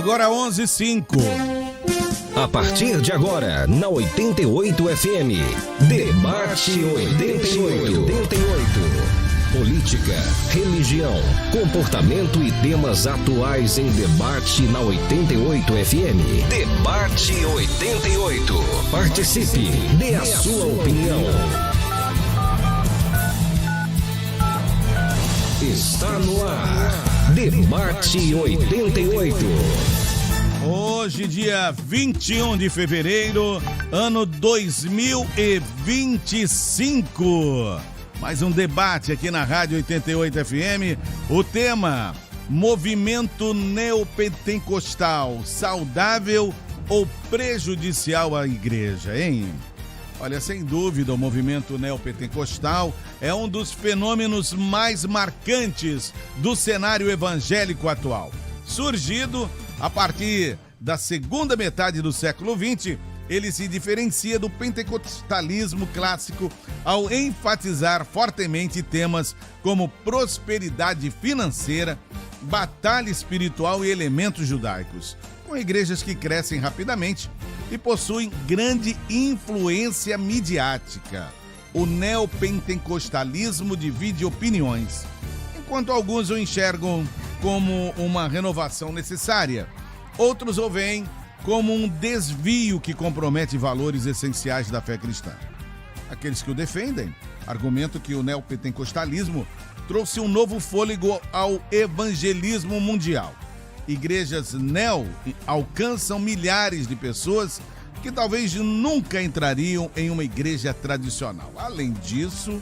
Agora 11h05. A partir de agora, na 88 FM, Debate 88. Política, religião, comportamento e temas atuais em debate na 88 FM. Debate 88. Participe, dê a sua opinião. Está no ar. Debate 88. Hoje, dia 21 de fevereiro, ano 2025. Mais um debate aqui na Rádio 88 FM. O tema: movimento neopentecostal, saudável ou prejudicial à igreja, hein? Olha, sem dúvida, o movimento neopentecostal é um dos fenômenos mais marcantes do cenário evangélico atual. Surgido a partir da segunda metade do século XX, ele se diferencia do pentecostalismo clássico ao enfatizar fortemente temas como prosperidade financeira, batalha espiritual e elementos judaicos, com igrejas que crescem rapidamente e possuem grande influência midiática. O neopentecostalismo divide opiniões, enquanto alguns o enxergam como uma renovação necessária, outros o veem como um desvio que compromete valores essenciais da fé cristã. Aqueles que o defendem argumentam que o neopentecostalismo trouxe um novo fôlego ao evangelismo mundial. Igrejas neo alcançam milhares de pessoas que talvez nunca entrariam em uma igreja tradicional. Além disso,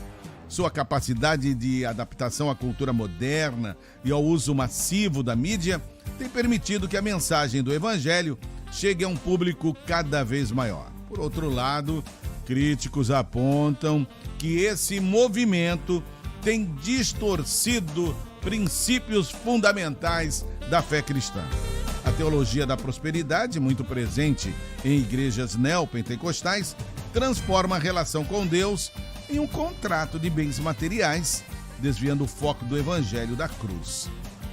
sua capacidade de adaptação à cultura moderna e ao uso massivo da mídia tem permitido que a mensagem do evangelho chegue a um público cada vez maior. Por outro lado, críticos apontam que esse movimento tem distorcido princípios fundamentais da fé cristã. A teologia da prosperidade, muito presente em igrejas neopentecostais, transforma a relação com Deus em um contrato de bens materiais, desviando o foco do evangelho da cruz.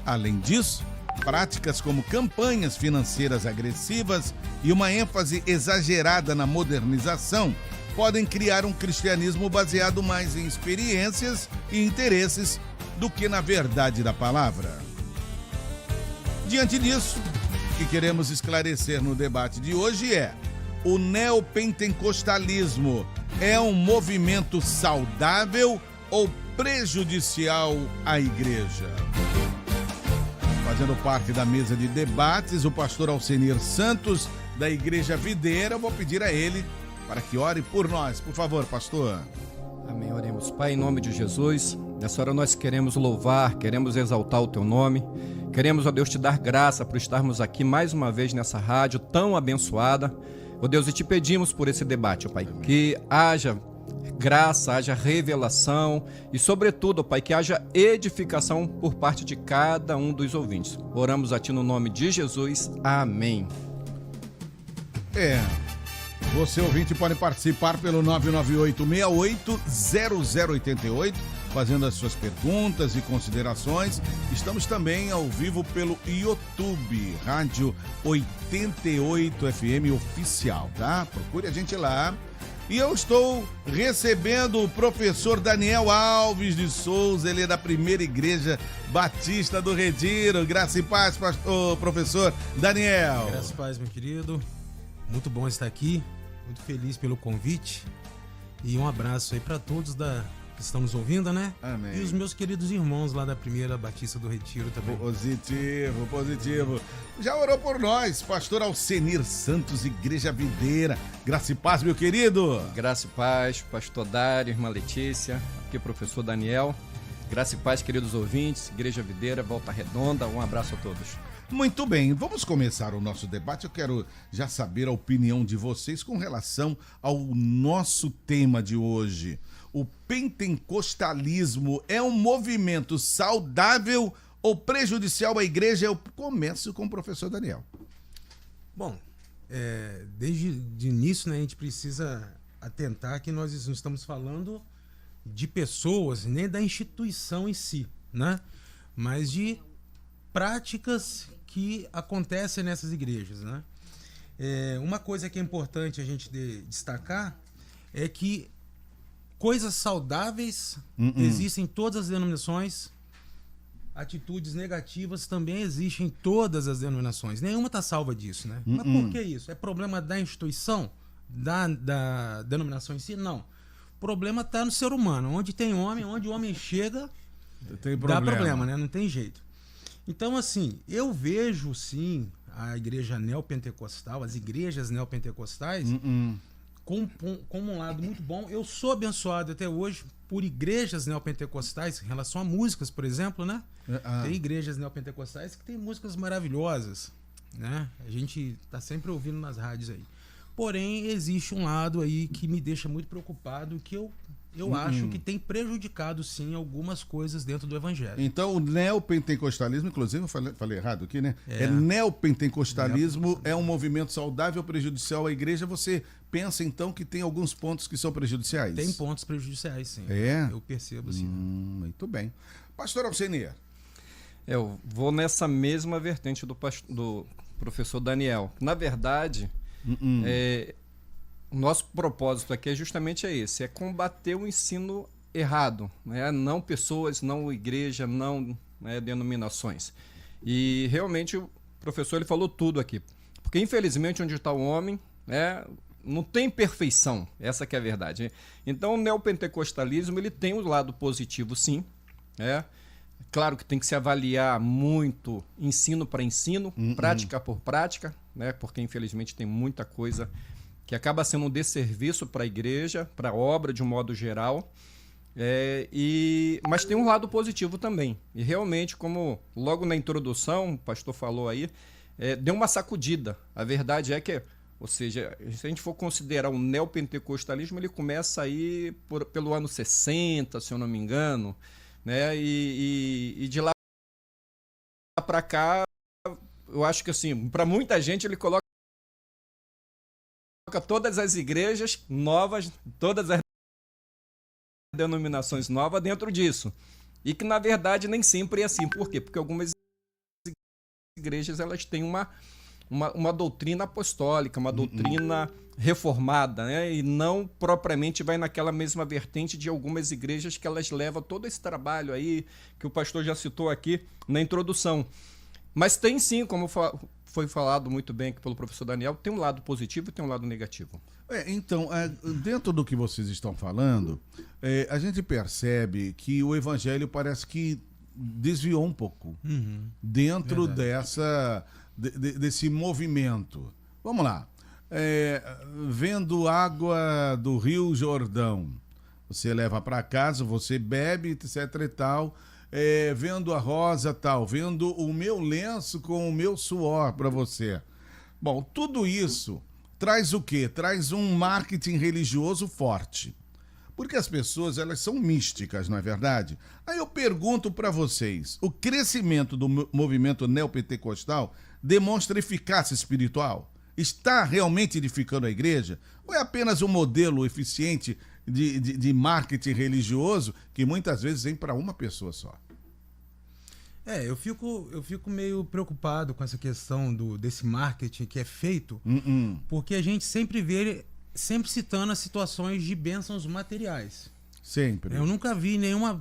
Além disso, práticas como campanhas financeiras agressivas e uma ênfase exagerada na modernização podem criar um cristianismo baseado mais em experiências e interesses do que na verdade da palavra. Diante disso, o que queremos esclarecer no debate de hoje é: o neopentecostalismo é um movimento saudável ou prejudicial à igreja? Fazendo parte da mesa de debates, o pastor Alcenir Santos, da Igreja Videira. Eu vou pedir a ele para que ore por nós. Por favor, pastor. Amém, oremos. Pai, em nome de Jesus, nessa hora nós queremos louvar, queremos exaltar o teu nome. Queremos, ó Deus, te dar graça por estarmos aqui mais uma vez nessa rádio tão abençoada. Ó Deus, e te pedimos por esse debate, ó Pai, que haja graça, haja revelação e, sobretudo, ó Pai, que haja edificação por parte de cada um dos ouvintes. Oramos a Ti no nome de Jesus. Amém. Você, ouvinte, pode participar pelo 998-68-0088, fazendo as suas perguntas e considerações. Estamos também ao vivo pelo YouTube, Rádio 88 FM Oficial, tá? Procure a gente lá. E eu estou recebendo o professor Daniel Alves de Souza, ele é da Primeira Igreja Batista do Retiro. Graça e paz, professor Daniel. Graça e paz, meu querido. Muito bom estar aqui, muito feliz pelo convite. E um abraço aí para todos que estão nos ouvindo, né? Amém. E os meus queridos irmãos lá da Primeira Batista do Retiro também. Positivo. Já orou por nós, pastor Alcenir Santos, Igreja Videira. Graça e paz, meu querido. Graça e paz, pastor Dário, irmã Letícia, aqui professor Daniel. Graça e paz, queridos ouvintes, Igreja Videira, Volta Redonda. Um abraço a todos. Muito bem, vamos começar o nosso debate. Eu quero já saber a opinião de vocês com relação ao nosso tema de hoje. O pentecostalismo é um movimento saudável ou prejudicial à igreja? Eu começo com o professor Daniel. Bom, desde o início, né, a gente precisa atentar que nós não estamos falando de pessoas, nem da instituição em si, né? Mas de práticas que acontece nessas igrejas, né? Uma coisa que é importante a gente destacar é que coisas saudáveis existem em todas as denominações, atitudes negativas também existem em todas as denominações. Nenhuma está salva disso, né? Mas por que isso? É problema da instituição, da denominação em si? Não. O problema está no ser humano. Onde tem homem, onde o homem chega, dá problema, né? Não tem jeito. Então, assim, eu vejo, sim, a igreja neopentecostal, as igrejas neopentecostais, como um lado muito bom. Eu sou abençoado até hoje por igrejas neopentecostais em relação a músicas, por exemplo, né? Tem igrejas neopentecostais que tem músicas maravilhosas, né? A gente tá sempre ouvindo nas rádios aí. Porém, existe um lado aí que me deixa muito preocupado, que eu acho que tem prejudicado, sim, algumas coisas dentro do evangelho. Então, o neopentecostalismo, inclusive, eu falei errado aqui, né? Neopentecostalismo é um movimento saudável, prejudicial à igreja. Você pensa, então, que tem alguns pontos que são prejudiciais? Tem pontos prejudiciais, sim. Eu percebo, sim. Muito bem. Pastor Alcenir. Eu vou nessa mesma vertente do professor Daniel. Na verdade, o nosso propósito aqui é justamente esse, é combater o ensino errado, né? Não pessoas, não igreja, não, né, denominações. E realmente o professor ele falou tudo aqui. Porque infelizmente onde está o homem, né, não tem perfeição, essa que é a verdade. Então o neopentecostalismo ele tem um lado positivo, sim, né? Claro que tem que se avaliar muito ensino para ensino, prática por prática, né? Porque infelizmente tem muita coisa que acaba sendo um desserviço para a igreja, para a obra de um modo geral, mas tem um lado positivo também. E realmente, como logo na introdução o pastor falou aí, deu uma sacudida. A verdade é que, ou seja, se a gente for considerar o neopentecostalismo, ele começa aí pelo ano 60, se eu não me engano, né? E de lá para cá, eu acho que assim, para muita gente ele coloca todas as igrejas novas, todas as denominações novas dentro disso. E que na verdade nem sempre é assim. Por quê? Porque algumas igrejas elas têm uma doutrina apostólica, uma doutrina reformada, né? E não propriamente vai naquela mesma vertente de algumas igrejas que elas levam todo esse trabalho aí que o pastor já citou aqui na introdução. Mas tem sim, como foi falado muito bem aqui pelo professor Daniel, tem um lado positivo e tem um lado negativo. Então, dentro do que vocês estão falando, a gente percebe que o evangelho parece que desviou um pouco dentro desse movimento. Vamos lá. Vendo água do Rio Jordão, você leva para casa, você bebe, etc e tal. Vendo a rosa tal, vendo o meu lenço com o meu suor para você. Bom, tudo isso traz o quê? Traz um marketing religioso forte. Porque as pessoas, elas são místicas, não é verdade? Aí eu pergunto para vocês, o crescimento do movimento neopentecostal demonstra eficácia espiritual? Está realmente edificando a igreja? Ou é apenas um modelo eficiente de marketing religioso que muitas vezes vem para uma pessoa só? Eu fico meio preocupado com essa questão desse marketing que é feito, porque a gente sempre vê, sempre citando as situações de bênçãos materiais. Sempre. Eu nunca vi nenhuma...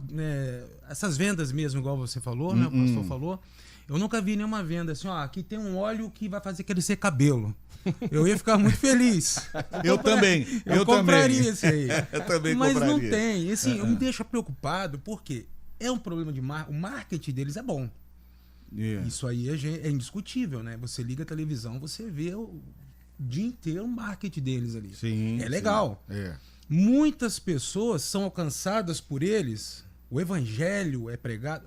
essas vendas mesmo, igual você falou, né? O pastor falou. Eu nunca vi nenhuma venda assim, aqui tem um óleo que vai fazer crescer cabelo. Eu ia ficar muito feliz. Eu também. Eu compraria isso aí. Eu também Mas compraria. não tem. Assim, me deixa preocupado porque é um problema de marketing. O marketing deles é bom. Isso aí é indiscutível, né? Você liga a televisão, você vê o dia inteiro o marketing deles ali. Sim. É legal. Sim. Muitas pessoas são alcançadas por eles. O evangelho é pregado.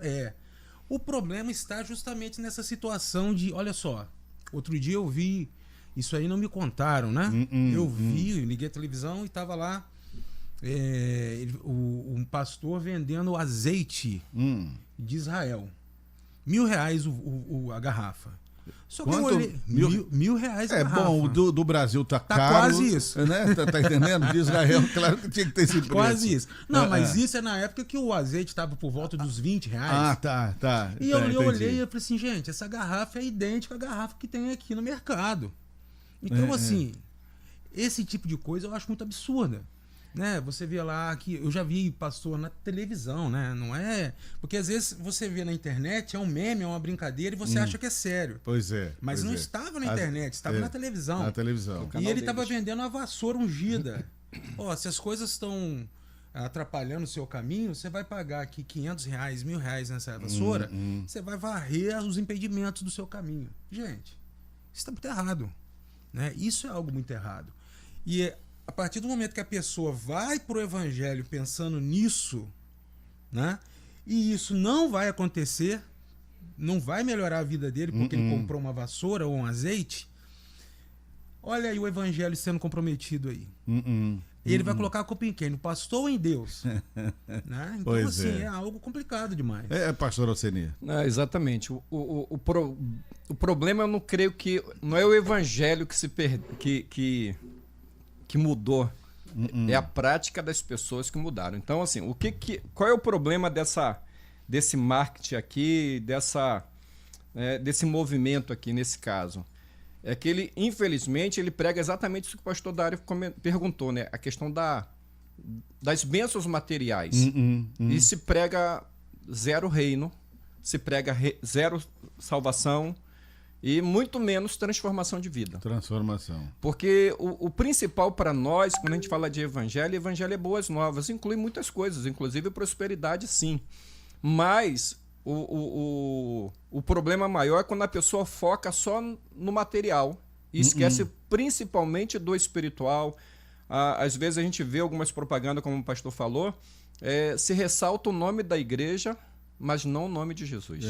O problema está justamente nessa situação de, olha só, outro dia eu vi, isso aí não me contaram, né? Eu liguei a televisão e estava lá um pastor vendendo azeite de Israel. R$1.000 a garrafa. Só que eu Quanto? olhei, R$1.000 a É garrafa. bom, o do Brasil tá caro. quase isso. Né? Tá entendendo? De Israel, claro que tinha que ter esse preço. Quase isso. Não, mas isso é na época que o azeite estava por volta dos R$20. Ah, tá. E tá, eu entendi. olhei e eu falei assim, gente, essa garrafa é idêntica à garrafa que tem aqui no mercado. Então, assim, esse tipo de coisa eu acho muito absurda. Né? Você vê lá que eu já vi pastor na televisão, né? Não é. Porque às vezes você vê na internet, é um meme, é uma brincadeira e você acha que é sério. Pois é. Mas pois não é. estava na internet, estava na televisão. Na televisão. E ele estava vendendo uma vassoura ungida. Ó, se as coisas estão atrapalhando o seu caminho, você vai pagar aqui R$500, R$1.000 nessa vassoura, você vai varrer os impedimentos do seu caminho. Gente, isso está muito errado. Né? Isso é algo muito errado. E a partir do momento que a pessoa vai para o evangelho pensando nisso, né? E isso não vai acontecer, não vai melhorar a vida dele porque ele comprou uma vassoura ou um azeite, olha aí o evangelho sendo comprometido aí. Ele vai colocar a culpa em quem? No pastor ou em Deus? Né? Então, Pois assim, é algo complicado demais. Pastor Alceni. Exatamente. O problema, eu não creio que... Não é o evangelho que mudou. É a prática das pessoas que mudaram. Então, assim, qual é o problema desse marketing aqui, desse movimento aqui, nesse caso? É que ele, infelizmente, ele prega exatamente isso que o pastor Dário perguntou, né? A questão das bênçãos materiais. E se prega zero reino, se prega zero salvação e muito menos transformação de vida. Transformação. Porque o principal para nós, quando a gente fala de evangelho é boas novas, inclui muitas coisas, inclusive prosperidade, sim. Mas o problema maior é quando a pessoa foca só no material e esquece principalmente do espiritual. Às vezes a gente vê algumas propagandas, como o pastor falou, se ressalta o nome da igreja, mas não o nome de Jesus.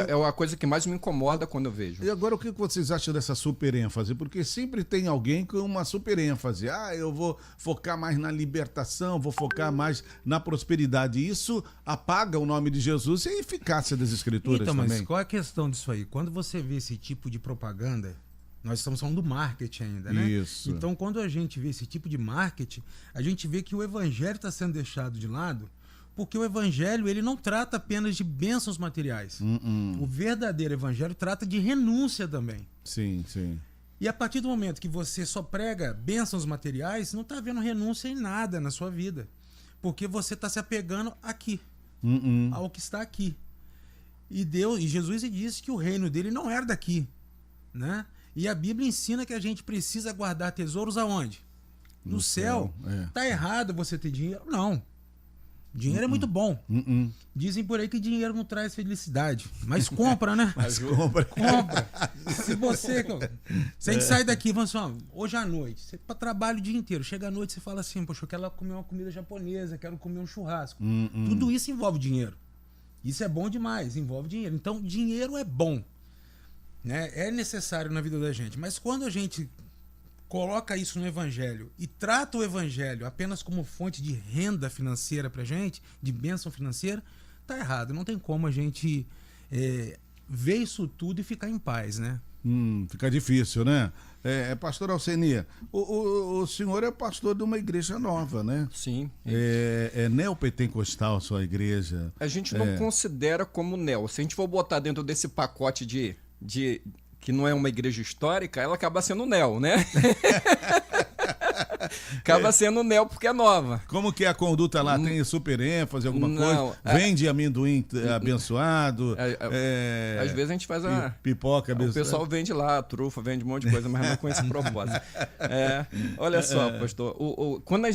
É uma coisa que mais me incomoda quando eu vejo. E agora, o que vocês acham dessa super ênfase? Porque sempre tem alguém com uma super ênfase. Eu vou focar mais na libertação, vou focar mais na prosperidade. Isso apaga o nome de Jesus e a eficácia das escrituras então, também. Mas qual é a questão disso aí? Quando você vê esse tipo de propaganda, nós estamos falando do marketing ainda, né? Isso. Então, quando a gente vê esse tipo de marketing, a gente vê que o evangelho está sendo deixado de lado, porque o evangelho ele não trata apenas de bênçãos materiais. O verdadeiro evangelho trata de renúncia também. Sim. E a partir do momento que você só prega bênçãos materiais, não está havendo renúncia em nada na sua vida. Porque você está se apegando aqui, ao que está aqui. E Jesus disse que o reino dele não era daqui. Né? E a Bíblia ensina que a gente precisa guardar tesouros aonde? No céu. Tá errado você ter dinheiro? Não. Dinheiro é muito bom. Dizem por aí que dinheiro não traz felicidade. Mas compra, né? Mas compra. Se você a gente sai daqui, vamos assim, hoje à noite, você para trabalho o dia inteiro, chega à noite você fala assim, poxa, eu quero comer uma comida japonesa, quero comer um churrasco. Tudo isso envolve dinheiro. Isso é bom demais, envolve dinheiro. Então, dinheiro é bom. Né? É necessário na vida da gente. Mas quando a gente coloca isso no evangelho e trata o evangelho apenas como fonte de renda financeira pra gente, de bênção financeira, tá errado. Não tem como a gente ver isso tudo e ficar em paz, né? Fica difícil, né? Pastor Alceni, o senhor é pastor de uma igreja nova, né? Sim. É neopentecostal a sua igreja? A gente não considera como neo. Se a gente for botar dentro desse pacote que não é uma igreja histórica, ela acaba sendo neo, né? Acaba sendo neo porque é nova. Como que é a conduta lá? Tem super ênfase, alguma coisa? Vende amendoim abençoado? Às vezes a gente faz pipoca abençoada. O pessoal vende lá, trufa, vende um monte de coisa, mas não com esse propósito. Olha só, pastor, quando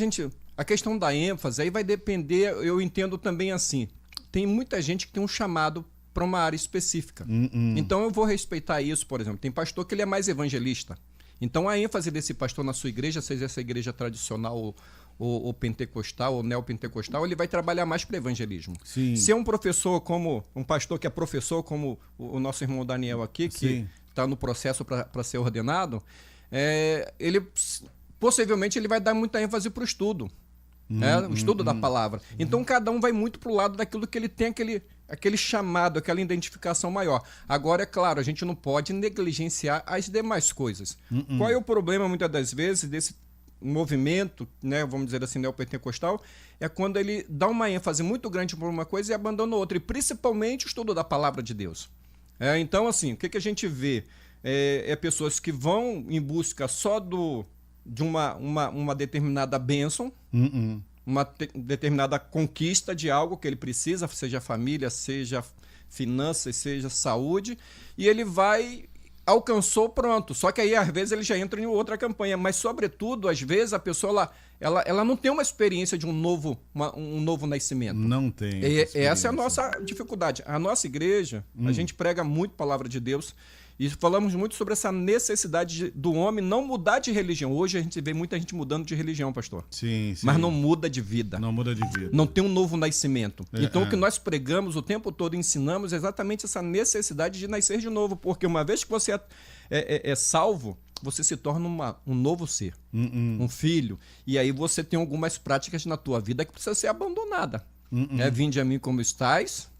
a questão da ênfase, aí vai depender, eu entendo também assim, tem muita gente que tem um chamado para uma área específica. Então eu vou respeitar isso, por exemplo. Tem pastor que ele é mais evangelista. Então a ênfase desse pastor na sua igreja, seja essa igreja tradicional ou pentecostal ou neopentecostal, ele vai trabalhar mais para evangelismo. Sim. Se é um professor como um pastor que é professor, como o nosso irmão Daniel aqui, que está no processo para ser ordenado, ele possivelmente ele vai dar muita ênfase para o estudo. O estudo da palavra. Então cada um vai muito para o lado daquilo que ele tem aquele chamado, aquela identificação maior. Agora, é claro, a gente não pode negligenciar as demais coisas. Qual é o problema, muitas das vezes, desse movimento, né, vamos dizer assim, neopentecostal, é quando ele dá uma ênfase muito grande por uma coisa e abandona outra, e principalmente o estudo da palavra de Deus. Então, assim, o que a gente vê? É pessoas que vão em busca só de uma determinada bênção, uma determinada conquista de algo que ele precisa, seja família, seja finanças, seja saúde, e ele alcançou, pronto. Só que aí, às vezes, ele já entra em outra campanha. Mas, sobretudo, às vezes, a pessoa ela não tem uma experiência de um novo nascimento. Não tem. Essa é a nossa dificuldade. A nossa igreja, a gente prega muito a palavra de Deus e falamos muito sobre essa necessidade do homem não mudar de religião. Hoje a gente vê muita gente mudando de religião, pastor. Sim. Mas não muda de vida. Não muda de vida. Não tem um novo nascimento. Então o que nós pregamos o tempo todo, ensinamos, é exatamente essa necessidade de nascer de novo. Porque uma vez que você é salvo, você se torna um novo ser, um filho. E aí você tem algumas práticas na tua vida que precisa ser abandonada. Vinde a mim como estais,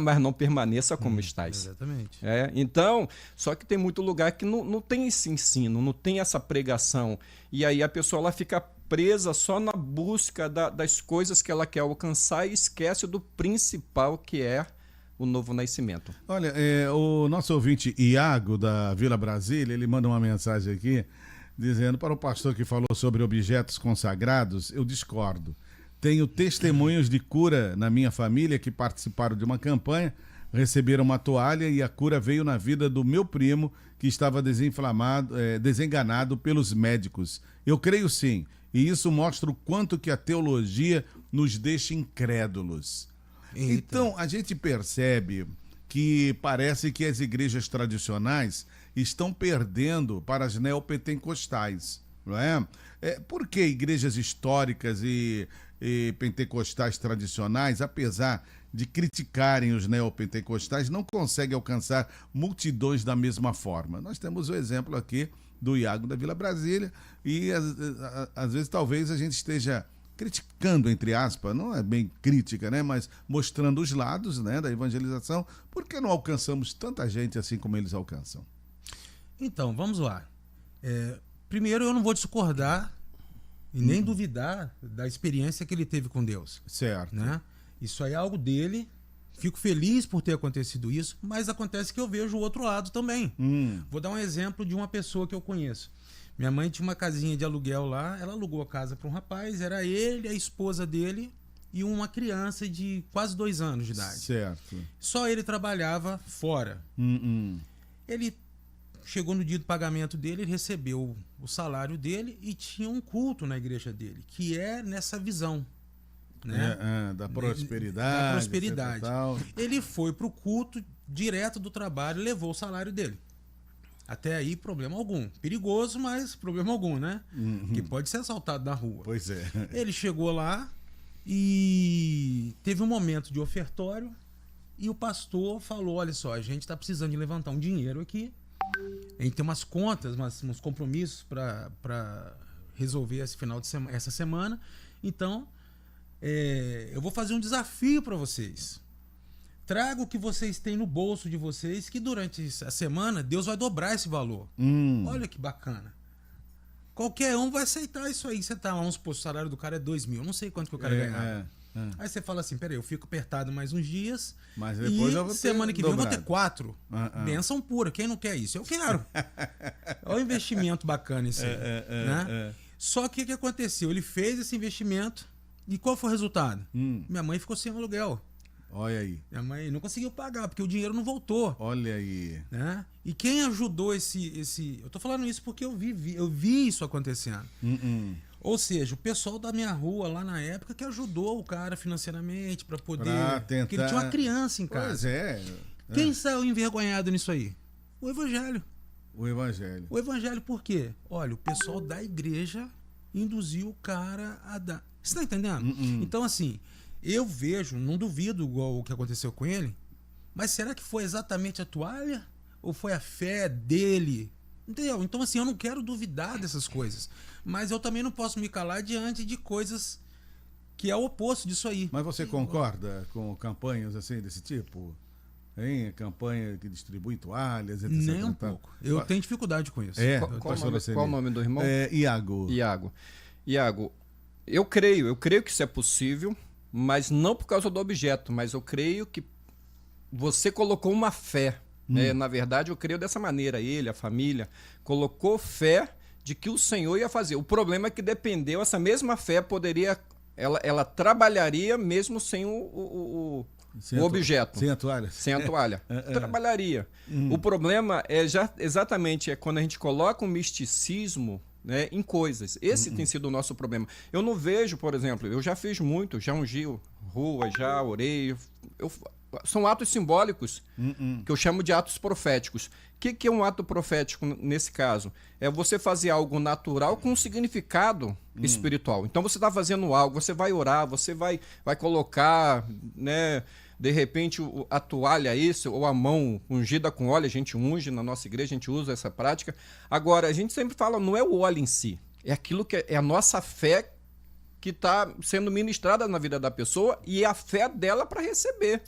mas não permaneça como estais. Exatamente. Então, só que tem muito lugar que não tem esse ensino, não tem essa pregação. E aí a pessoa ela fica presa só na busca das coisas que ela quer alcançar e esquece do principal, que é o novo nascimento. Olha, o nosso ouvinte Iago, da Vila Brasília, ele manda uma mensagem aqui dizendo: para o pastor que falou sobre objetos consagrados, eu discordo. Tenho testemunhos de cura na minha família que participaram de uma campanha, receberam uma toalha e a cura veio na vida do meu primo que estava desenganado pelos médicos. Eu creio sim, e isso mostra o quanto que a teologia nos deixa incrédulos. Eita. Então, a gente percebe que parece que as igrejas tradicionais estão perdendo para as neopentecostais, não é? Por que igrejas históricas e pentecostais tradicionais, apesar de criticarem os neopentecostais, não conseguem alcançar multidões da mesma forma? Nós temos o exemplo aqui do Iago da Vila Brasília e às vezes talvez a gente esteja criticando, entre aspas, não é bem crítica, né, mas mostrando os lados, né, da evangelização. Por que não alcançamos tanta gente assim como eles alcançam? Então, vamos lá. Primeiro, eu não vou discordar e nem duvidar da experiência que ele teve com Deus. Certo. Né? Isso aí é algo dele. Fico feliz por ter acontecido isso, mas acontece que eu vejo o outro lado também. Vou dar um exemplo de uma pessoa que eu conheço. Minha mãe tinha uma casinha de aluguel lá, ela alugou a casa para um rapaz, era ele, a esposa dele e uma criança de quase 2 anos de idade. Certo. Só ele trabalhava fora. Ele chegou no dia do pagamento dele, ele recebeu o salário dele e tinha um culto na igreja dele, que é nessa visão, né? Da prosperidade. Da prosperidade. Tal. Ele foi para o culto direto do trabalho e levou o salário dele. Até aí, problema algum. Perigoso, mas problema algum, né? Que pode ser assaltado na rua. Pois é. Ele chegou lá e teve um momento de ofertório e o pastor falou: olha só, a gente está precisando de levantar um dinheiro aqui. A gente tem umas contas, uns compromissos para resolver esse final de semana, essa semana. Então, eu vou fazer um desafio para vocês. Traga o que vocês têm no bolso de vocês, que durante a semana Deus vai dobrar esse valor. Olha que bacana. Qualquer um vai aceitar isso aí. Você tá lá, vamos supor, o salário do cara é 2 mil. Eu não sei quanto que o cara ganhava. Aí você fala assim: peraí, eu fico apertado mais uns dias. Mas depois eu vou ter semana que vem dobrado. eu vou ter 4. Bênção pura. Quem não quer isso? Eu quero. Olha o investimento bacana isso aí. Né? Só que o que aconteceu? Ele fez esse investimento e qual foi o resultado? Minha mãe ficou sem aluguel. Olha aí. Minha mãe não conseguiu pagar, porque o dinheiro não voltou. Olha aí. Né? E quem ajudou esse... Eu tô falando isso porque eu vi isso acontecendo. Ou seja, o pessoal da minha rua lá na época que ajudou o cara financeiramente para poder... tentar... Porque ele tinha uma criança em casa. Pois é. Quem saiu envergonhado nisso aí? O evangelho. O evangelho. O evangelho por quê? Olha, o pessoal da igreja induziu o cara a dar... Você tá entendendo? Então, assim... Eu vejo, não duvido igual o que aconteceu com ele, mas será que foi exatamente a toalha? Ou foi a fé dele? Entendeu? Então, assim, eu não quero duvidar dessas coisas, mas eu também não posso me calar diante de coisas que é o oposto disso aí. Mas você concorda com campanhas assim desse tipo? Hein? Campanha que distribui toalhas, etc. Nem um pouco. Eu tenho dificuldade com isso. Qual o nome do irmão? Iago. Iago, eu creio que isso é possível, mas não por causa do objeto, mas eu creio que você colocou uma fé. Na verdade, eu creio dessa maneira. Ele, a família, colocou fé de que o Senhor ia fazer. O problema é que dependeu, essa mesma fé poderia, ela trabalharia mesmo sem o objeto. Sem a toalha. Sem a toalha. Trabalharia. O problema exatamente quando a gente coloca um misticismo, né, em coisas. Esse tem sido o nosso problema. Eu não vejo, por exemplo, eu já fiz muito, já ungi rua, já orei. São atos simbólicos que eu chamo de atos proféticos. O que é um ato profético nesse caso? É você fazer algo natural com um significado espiritual. Então você está fazendo algo, você vai orar, você vai colocar, né, de repente a toalha ou a mão ungida com óleo, a gente unge na nossa igreja, a gente usa essa prática. Agora, a gente sempre fala, não é o óleo em si, é aquilo que é a nossa fé que está sendo ministrada na vida da pessoa e a fé dela para receber.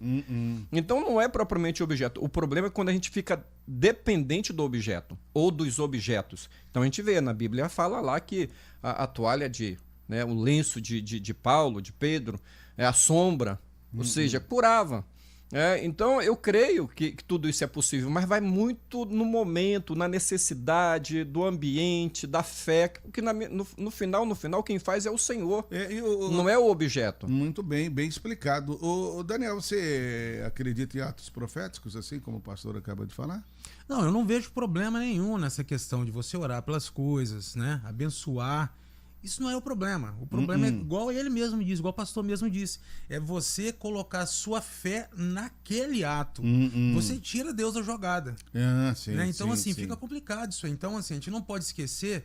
Então não é propriamente o objeto. O problema é quando a gente fica dependente do objeto ou dos objetos. Então a gente vê, na Bíblia fala lá que a toalha o lenço de Paulo, de Pedro, a sombra, ou seja, curava. Então eu creio que tudo isso é possível, mas vai muito no momento, na necessidade do ambiente, da fé, porque no final quem faz é o Senhor, não é o objeto. Muito bem explicado. Daniel, você acredita em atos proféticos, assim como o pastor acaba de falar? Não, eu não vejo problema nenhum nessa questão de você orar pelas coisas, né? Abençoar. Isso não é o problema. O problema é igual ele mesmo diz, igual o pastor mesmo disse. É você colocar sua fé naquele ato. Você tira Deus da jogada. Sim, né? Então, sim. fica complicado isso aí. Então, a gente não pode esquecer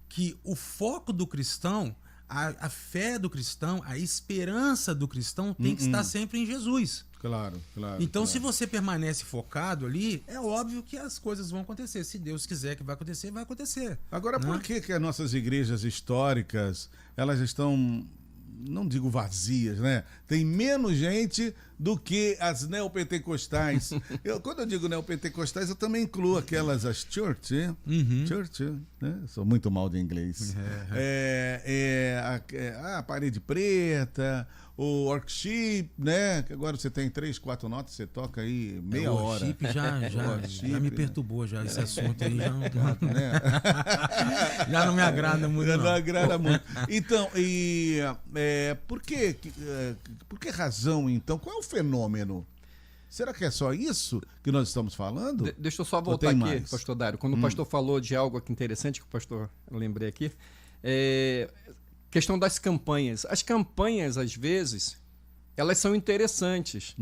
que o foco do cristão, a fé do cristão, a esperança do cristão tem que estar sempre em Jesus. Claro. Então, se você permanece focado ali, é óbvio que as coisas vão acontecer. Se Deus quiser que vai acontecer, vai acontecer. Agora, por que as nossas igrejas históricas, elas estão, não digo vazias, né? Tem menos gente do que as neopentecostais. Quando eu digo neopentecostais, eu também incluo aquelas, as church, né? Sou muito mal de inglês. A parede preta, o worship, né? Que agora você tem 3, 4 notas, você toca aí meia hora. O worship já me perturbou, já esse assunto aí já não, né? já não me agrada muito. Não agrada muito. Então, por que razão, então? Qual é o fenômeno? Será que é só isso que nós estamos falando? Deixa eu só voltar aqui, pastor Dário. Quando o pastor falou de algo aqui interessante, que o pastor, eu lembrei aqui, questão das campanhas. As campanhas, às vezes, elas são interessantes,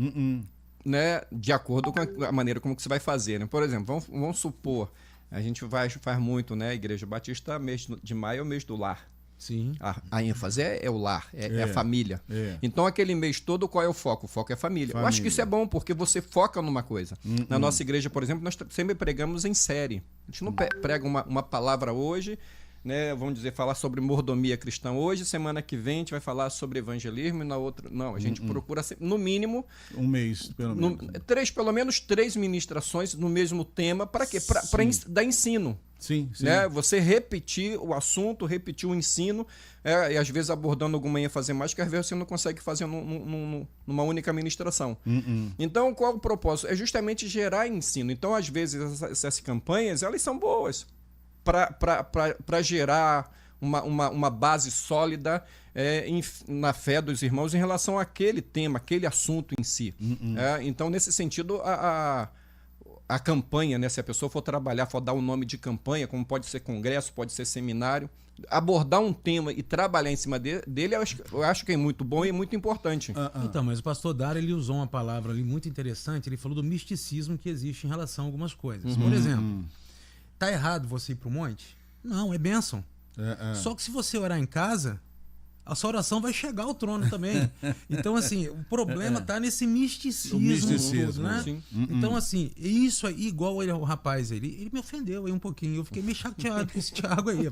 né? De acordo com a maneira como que você vai fazer. Né? Por exemplo, vamos supor, a gente faz muito, né? Igreja Batista, mês de maio é o mês do lar. Sim. A ênfase é o lar, é a família. Então, aquele mês todo, qual é o foco? O foco é a família. Eu acho que isso é bom, porque você foca numa coisa. Na nossa igreja, por exemplo, nós sempre pregamos em série. A gente não prega uma palavra hoje, né, vamos dizer, falar sobre mordomia cristã hoje, semana que vem a gente vai falar sobre evangelismo e na outra... Não, a gente procura, no mínimo... Um mês, pelo menos. Pelo menos 3 ministrações no mesmo tema. Para quê? Para dar ensino. Sim. Né? Você repetir o assunto, repetir o ensino, e às vezes abordando alguma ênfase mais, que às vezes você não consegue fazer numa única ministração. Então, qual o propósito? É justamente gerar ensino. Então, às vezes, essas campanhas, elas são boas para gerar uma base sólida na fé dos irmãos em relação àquele tema, aquele assunto em si. Então, nesse sentido, a campanha, né, se a pessoa for trabalhar, for dar um nome de campanha, como pode ser congresso, pode ser seminário, abordar um tema e trabalhar em cima dele, eu acho que é muito bom e muito importante. Então, mas o pastor Dário, ele usou uma palavra ali muito interessante, ele falou do misticismo que existe em relação a algumas coisas. Por exemplo, tá errado você ir pro monte? Não, é bênção. Só que se você orar em casa, a sua oração vai chegar ao trono também. Então, assim, o problema tá nesse misticismo. O misticismo, né? sim. Então, assim, isso aí, igual ele, o rapaz, ele me ofendeu aí um pouquinho. Eu fiquei meio chateado com esse Thiago aí.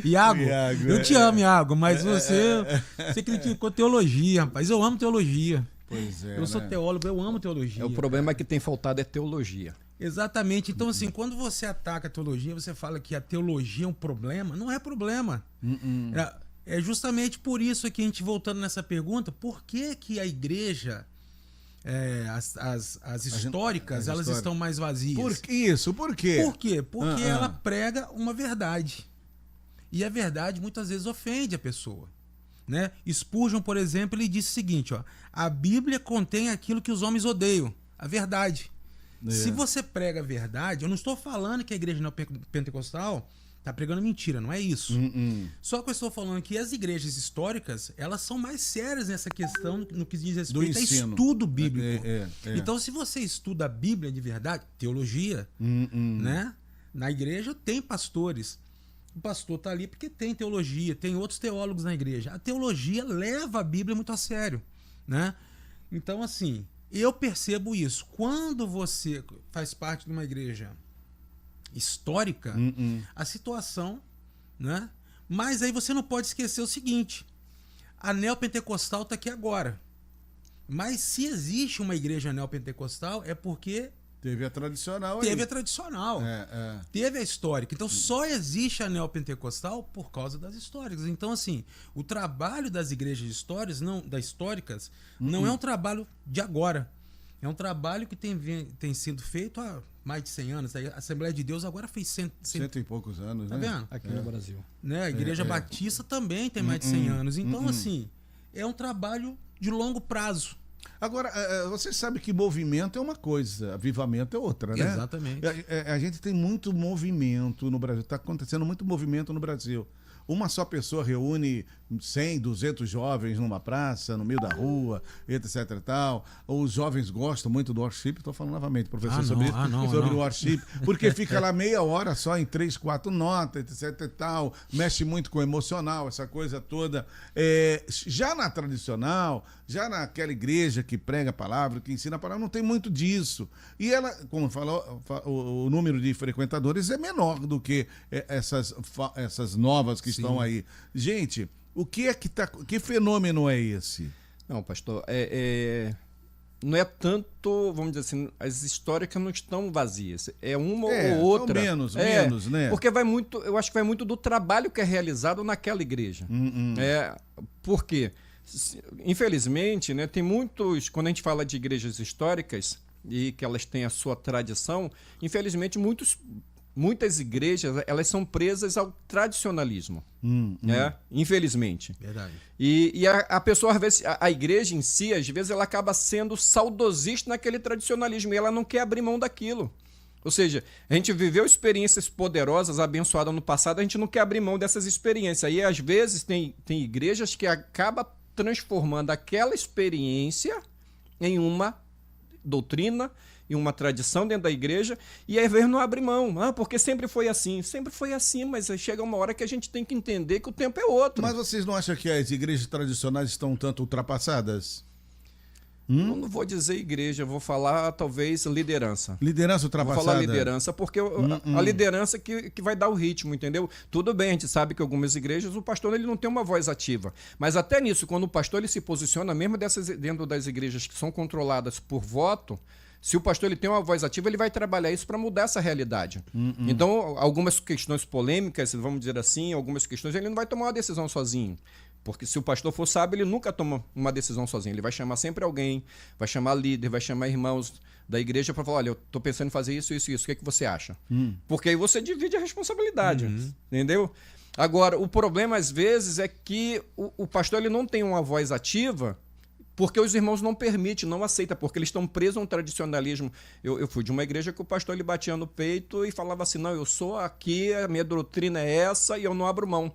Iago, eu te amo, Iago, mas você criticou teologia, rapaz. Eu amo teologia. Pois é, Eu sou teólogo, eu amo teologia. O problema é que tem faltado é teologia. Exatamente. Então, assim, quando você ataca a teologia, você fala que a teologia é um problema. Não é problema. É justamente por isso que a gente, voltando nessa pergunta, por que que a igreja, as históricas, elas estão mais vazias? Por que isso? Por quê? Por quê? Porque ela prega uma verdade. E a verdade muitas vezes ofende a pessoa. Né? Spurgeon, por exemplo, ele disse o seguinte, ó, a Bíblia contém aquilo que os homens odeiam, a verdade. Se você prega a verdade, eu não estou falando que a igreja neopentecostal está pregando mentira, não é isso. Só que eu estou falando que as igrejas históricas, elas são mais sérias nessa questão no que diz respeito a estudo bíblico. Então, se você estuda a Bíblia de verdade, teologia, né? Na igreja tem pastores. O pastor está ali porque tem teologia, tem outros teólogos na igreja. A teologia leva a Bíblia muito a sério, né? Então, assim, eu percebo isso. Quando você faz parte de uma igreja histórica, a situação, né? Mas aí você não pode esquecer o seguinte: a neopentecostal está aqui agora. Mas se existe uma igreja neopentecostal, é porque teve a tradicional. Teve a tradicional. Teve a histórica. Então só existe a neopentecostal por causa das históricas. Então, assim, o trabalho das igrejas históricas não é um trabalho de agora. É um trabalho que tem sido feito há mais de 100 anos. A Assembleia de Deus agora fez cento e poucos anos, tá né? vendo? Aqui no Brasil. Né? A Igreja Batista também tem mais de 100 anos. Então, assim, é um trabalho de longo prazo. Agora, você sabe que movimento é uma coisa, avivamento é outra, né? Exatamente. A gente tem muito movimento no Brasil, está acontecendo muito movimento no Brasil. Uma só pessoa reúne 100, 200 jovens numa praça, no meio da rua, etc e tal. Os jovens gostam muito do worship. Estou falando novamente, professor, sobre o worship, porque fica lá meia hora só em 3, 4 notas, etc e tal. Mexe muito com o emocional, essa coisa toda. Já na tradicional, já naquela igreja que prega a palavra, que ensina a palavra, não tem muito disso. E ela, como falou, o número de frequentadores é menor do que essas novas que estão aí. Gente, o que é que tá. Que fenômeno é esse? Não, pastor, não é tanto, vamos dizer assim, as históricas não estão vazias. É uma ou outra. Menos, né? Porque eu acho que vai muito do trabalho que é realizado naquela igreja. Por quê? Infelizmente, né, tem muitos, quando a gente fala de igrejas históricas e que elas têm a sua tradição, infelizmente muitas igrejas, elas são presas ao tradicionalismo, infelizmente. Verdade. E a pessoa, às vezes, a igreja em si, às vezes, ela acaba sendo saudosista naquele tradicionalismo e ela não quer abrir mão daquilo. Ou seja, a gente viveu experiências poderosas, abençoadas no passado, a gente não quer abrir mão dessas experiências. Aí, às vezes, tem igrejas que acabam transformando aquela experiência em uma doutrina, em uma tradição dentro da igreja, e às vezes não abre mão. Porque sempre foi assim. Sempre foi assim, mas chega uma hora que a gente tem que entender que o tempo é outro. Mas vocês não acham que as igrejas tradicionais estão um tanto ultrapassadas? Eu não vou dizer igreja, eu vou falar talvez liderança. Liderança ultrapassada? Vou falar liderança, porque a liderança que vai dar o ritmo, entendeu? Tudo bem, a gente sabe que algumas igrejas o pastor ele não tem uma voz ativa, mas até nisso, quando o pastor ele se posiciona, mesmo dentro das igrejas que são controladas por voto, se o pastor ele tem uma voz ativa, ele vai trabalhar isso para mudar essa realidade. Então, algumas questões polêmicas, vamos dizer assim, algumas questões, ele não vai tomar uma decisão sozinho. Porque se o pastor for sábio, ele nunca toma uma decisão sozinho. Ele vai chamar sempre alguém, vai chamar líder, vai chamar irmãos da igreja para falar, olha, eu estou pensando em fazer isso, isso, isso. O que é que você acha? Porque aí você divide a responsabilidade, entendeu? Agora, o problema às vezes é que o pastor ele não tem uma voz ativa porque os irmãos não permitem, não aceitam, porque eles estão presos a um tradicionalismo. Eu fui de uma igreja que o pastor ele batia no peito e falava assim, não, eu sou aqui, a minha doutrina é essa e eu não abro mão.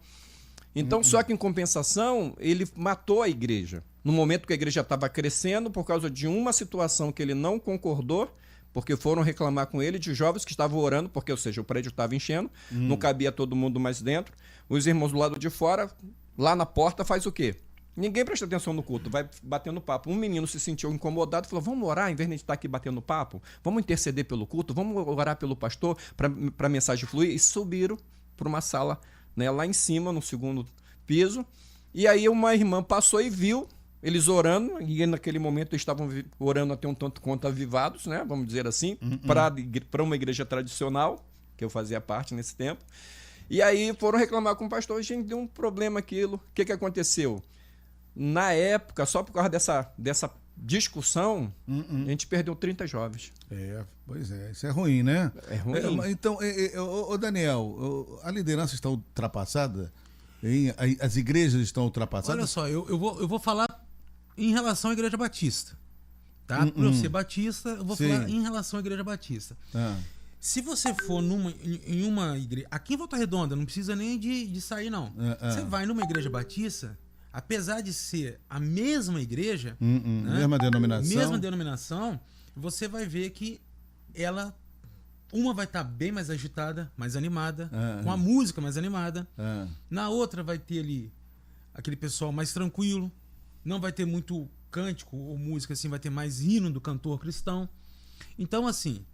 Então, só que em compensação, ele matou a igreja. No momento que a igreja estava crescendo, por causa de uma situação que ele não concordou, porque foram reclamar com ele de jovens que estavam orando, porque, ou seja, o prédio estava enchendo, não cabia todo mundo mais dentro. Os irmãos do lado de fora lá na porta faz o quê? Ninguém presta atenção no culto, vai batendo papo. Um menino se sentiu incomodado e falou, vamos orar, em vez de a gente estar aqui batendo papo, vamos interceder pelo culto, vamos orar pelo pastor para a mensagem fluir. E subiram para uma sala, né, lá em cima, no segundo piso. E aí uma irmã passou e viu eles orando, e naquele momento eles estavam orando até um tanto quanto avivados, né, vamos dizer assim, para uma igreja tradicional, que eu fazia parte nesse tempo. E aí foram reclamar com o pastor, gente, deu um problema aquilo. O que aconteceu? Na época, só por causa dessa discussão, a gente perdeu 30 jovens. Pois é, isso é ruim, né? É ruim. Então, Daniel, a liderança está ultrapassada? As igrejas estão ultrapassadas? Olha só, eu vou falar em relação à Igreja Batista. Tá? Por eu ser batista, eu vou falar em relação à Igreja Batista. Se você for em uma igreja... Aqui em Volta Redonda, não precisa nem de sair, não. Você vai numa igreja batista... Apesar de ser a mesma igreja, né, mesma denominação, você vai ver que uma vai estar bem mais agitada, mais animada, com a música mais animada. Na outra vai ter ali aquele pessoal mais tranquilo, não vai ter muito cântico ou música assim, vai ter mais hino do cantor cristão. Então, assim,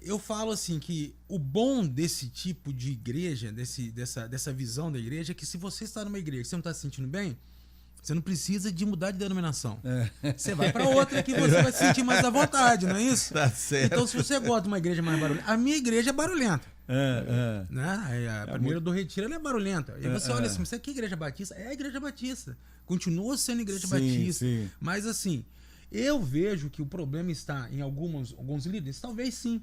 eu falo assim que o bom desse tipo de igreja, dessa visão da igreja, é que se você está numa igreja que você não está se sentindo bem, você não precisa de mudar de denominação. Você vai para outra que você vai se sentir mais à vontade, não é isso? Tá certo. Então, se você gosta de uma igreja mais barulhenta, a minha igreja é barulhenta. Né? A primeira do Retiro ela é barulhenta. E você olha assim, você que igreja batista? É a igreja batista. Continua sendo igreja batista. Sim. Mas assim, eu vejo que o problema está em alguns líderes, talvez sim,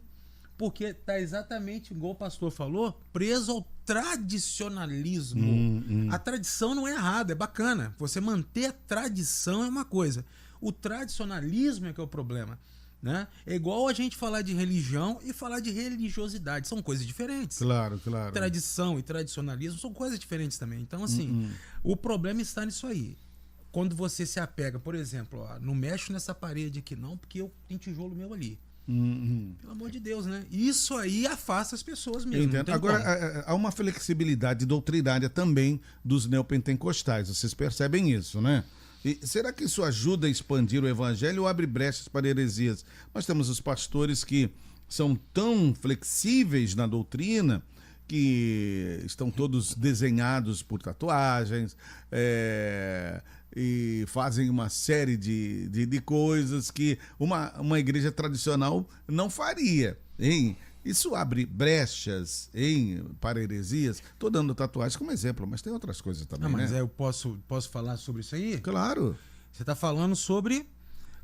porque está exatamente, igual o pastor falou, preso ao tradicionalismo. A tradição não é errada, é bacana. Você manter a tradição é uma coisa. O tradicionalismo é que é o problema. Né? É igual a gente falar de religião e falar de religiosidade. São coisas diferentes. Claro. Tradição e tradicionalismo são coisas diferentes também. Então, assim, o problema está nisso aí. Quando você se apega, por exemplo, não mexo nessa parede aqui não, porque eu tenho tijolo meu ali. Pelo amor de Deus, né? Isso aí afasta as pessoas mesmo. Agora, há uma flexibilidade doutrinária também dos neopentecostais. Vocês percebem isso, né? E será que isso ajuda a expandir o evangelho ou abre brechas para heresias? Nós temos os pastores que são tão flexíveis na doutrina que estão todos desenhados por tatuagens, e fazem uma série de coisas que uma igreja tradicional não faria, hein? Isso abre brechas, hein, para heresias. Estou dando tatuagem como exemplo, mas tem outras coisas também, mas né? Eu posso falar sobre isso aí? Claro. Você está falando sobre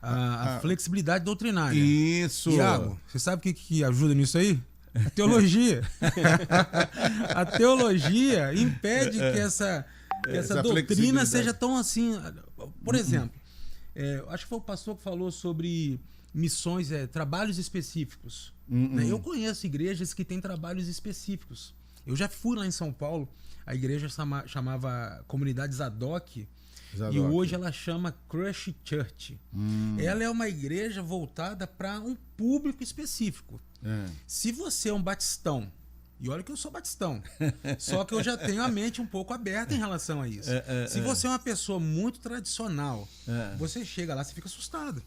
a flexibilidade doutrinária. Isso. Iago, você sabe o que ajuda nisso aí? A teologia. A teologia impede que essa doutrina seja tão assim. Por exemplo, acho que foi o pastor que falou sobre missões, trabalhos específicos. Né? Eu conheço igrejas que têm trabalhos específicos. Eu já fui lá em São Paulo, a igreja chamava Comunidade Zadok, e hoje ela chama Crush Church. Ela é uma igreja voltada para um público específico. Se você é um batistão, e olha que eu sou batistão, só que eu já tenho a mente um pouco aberta em relação a isso. Se você é uma pessoa muito tradicional, você chega lá, você fica assustado.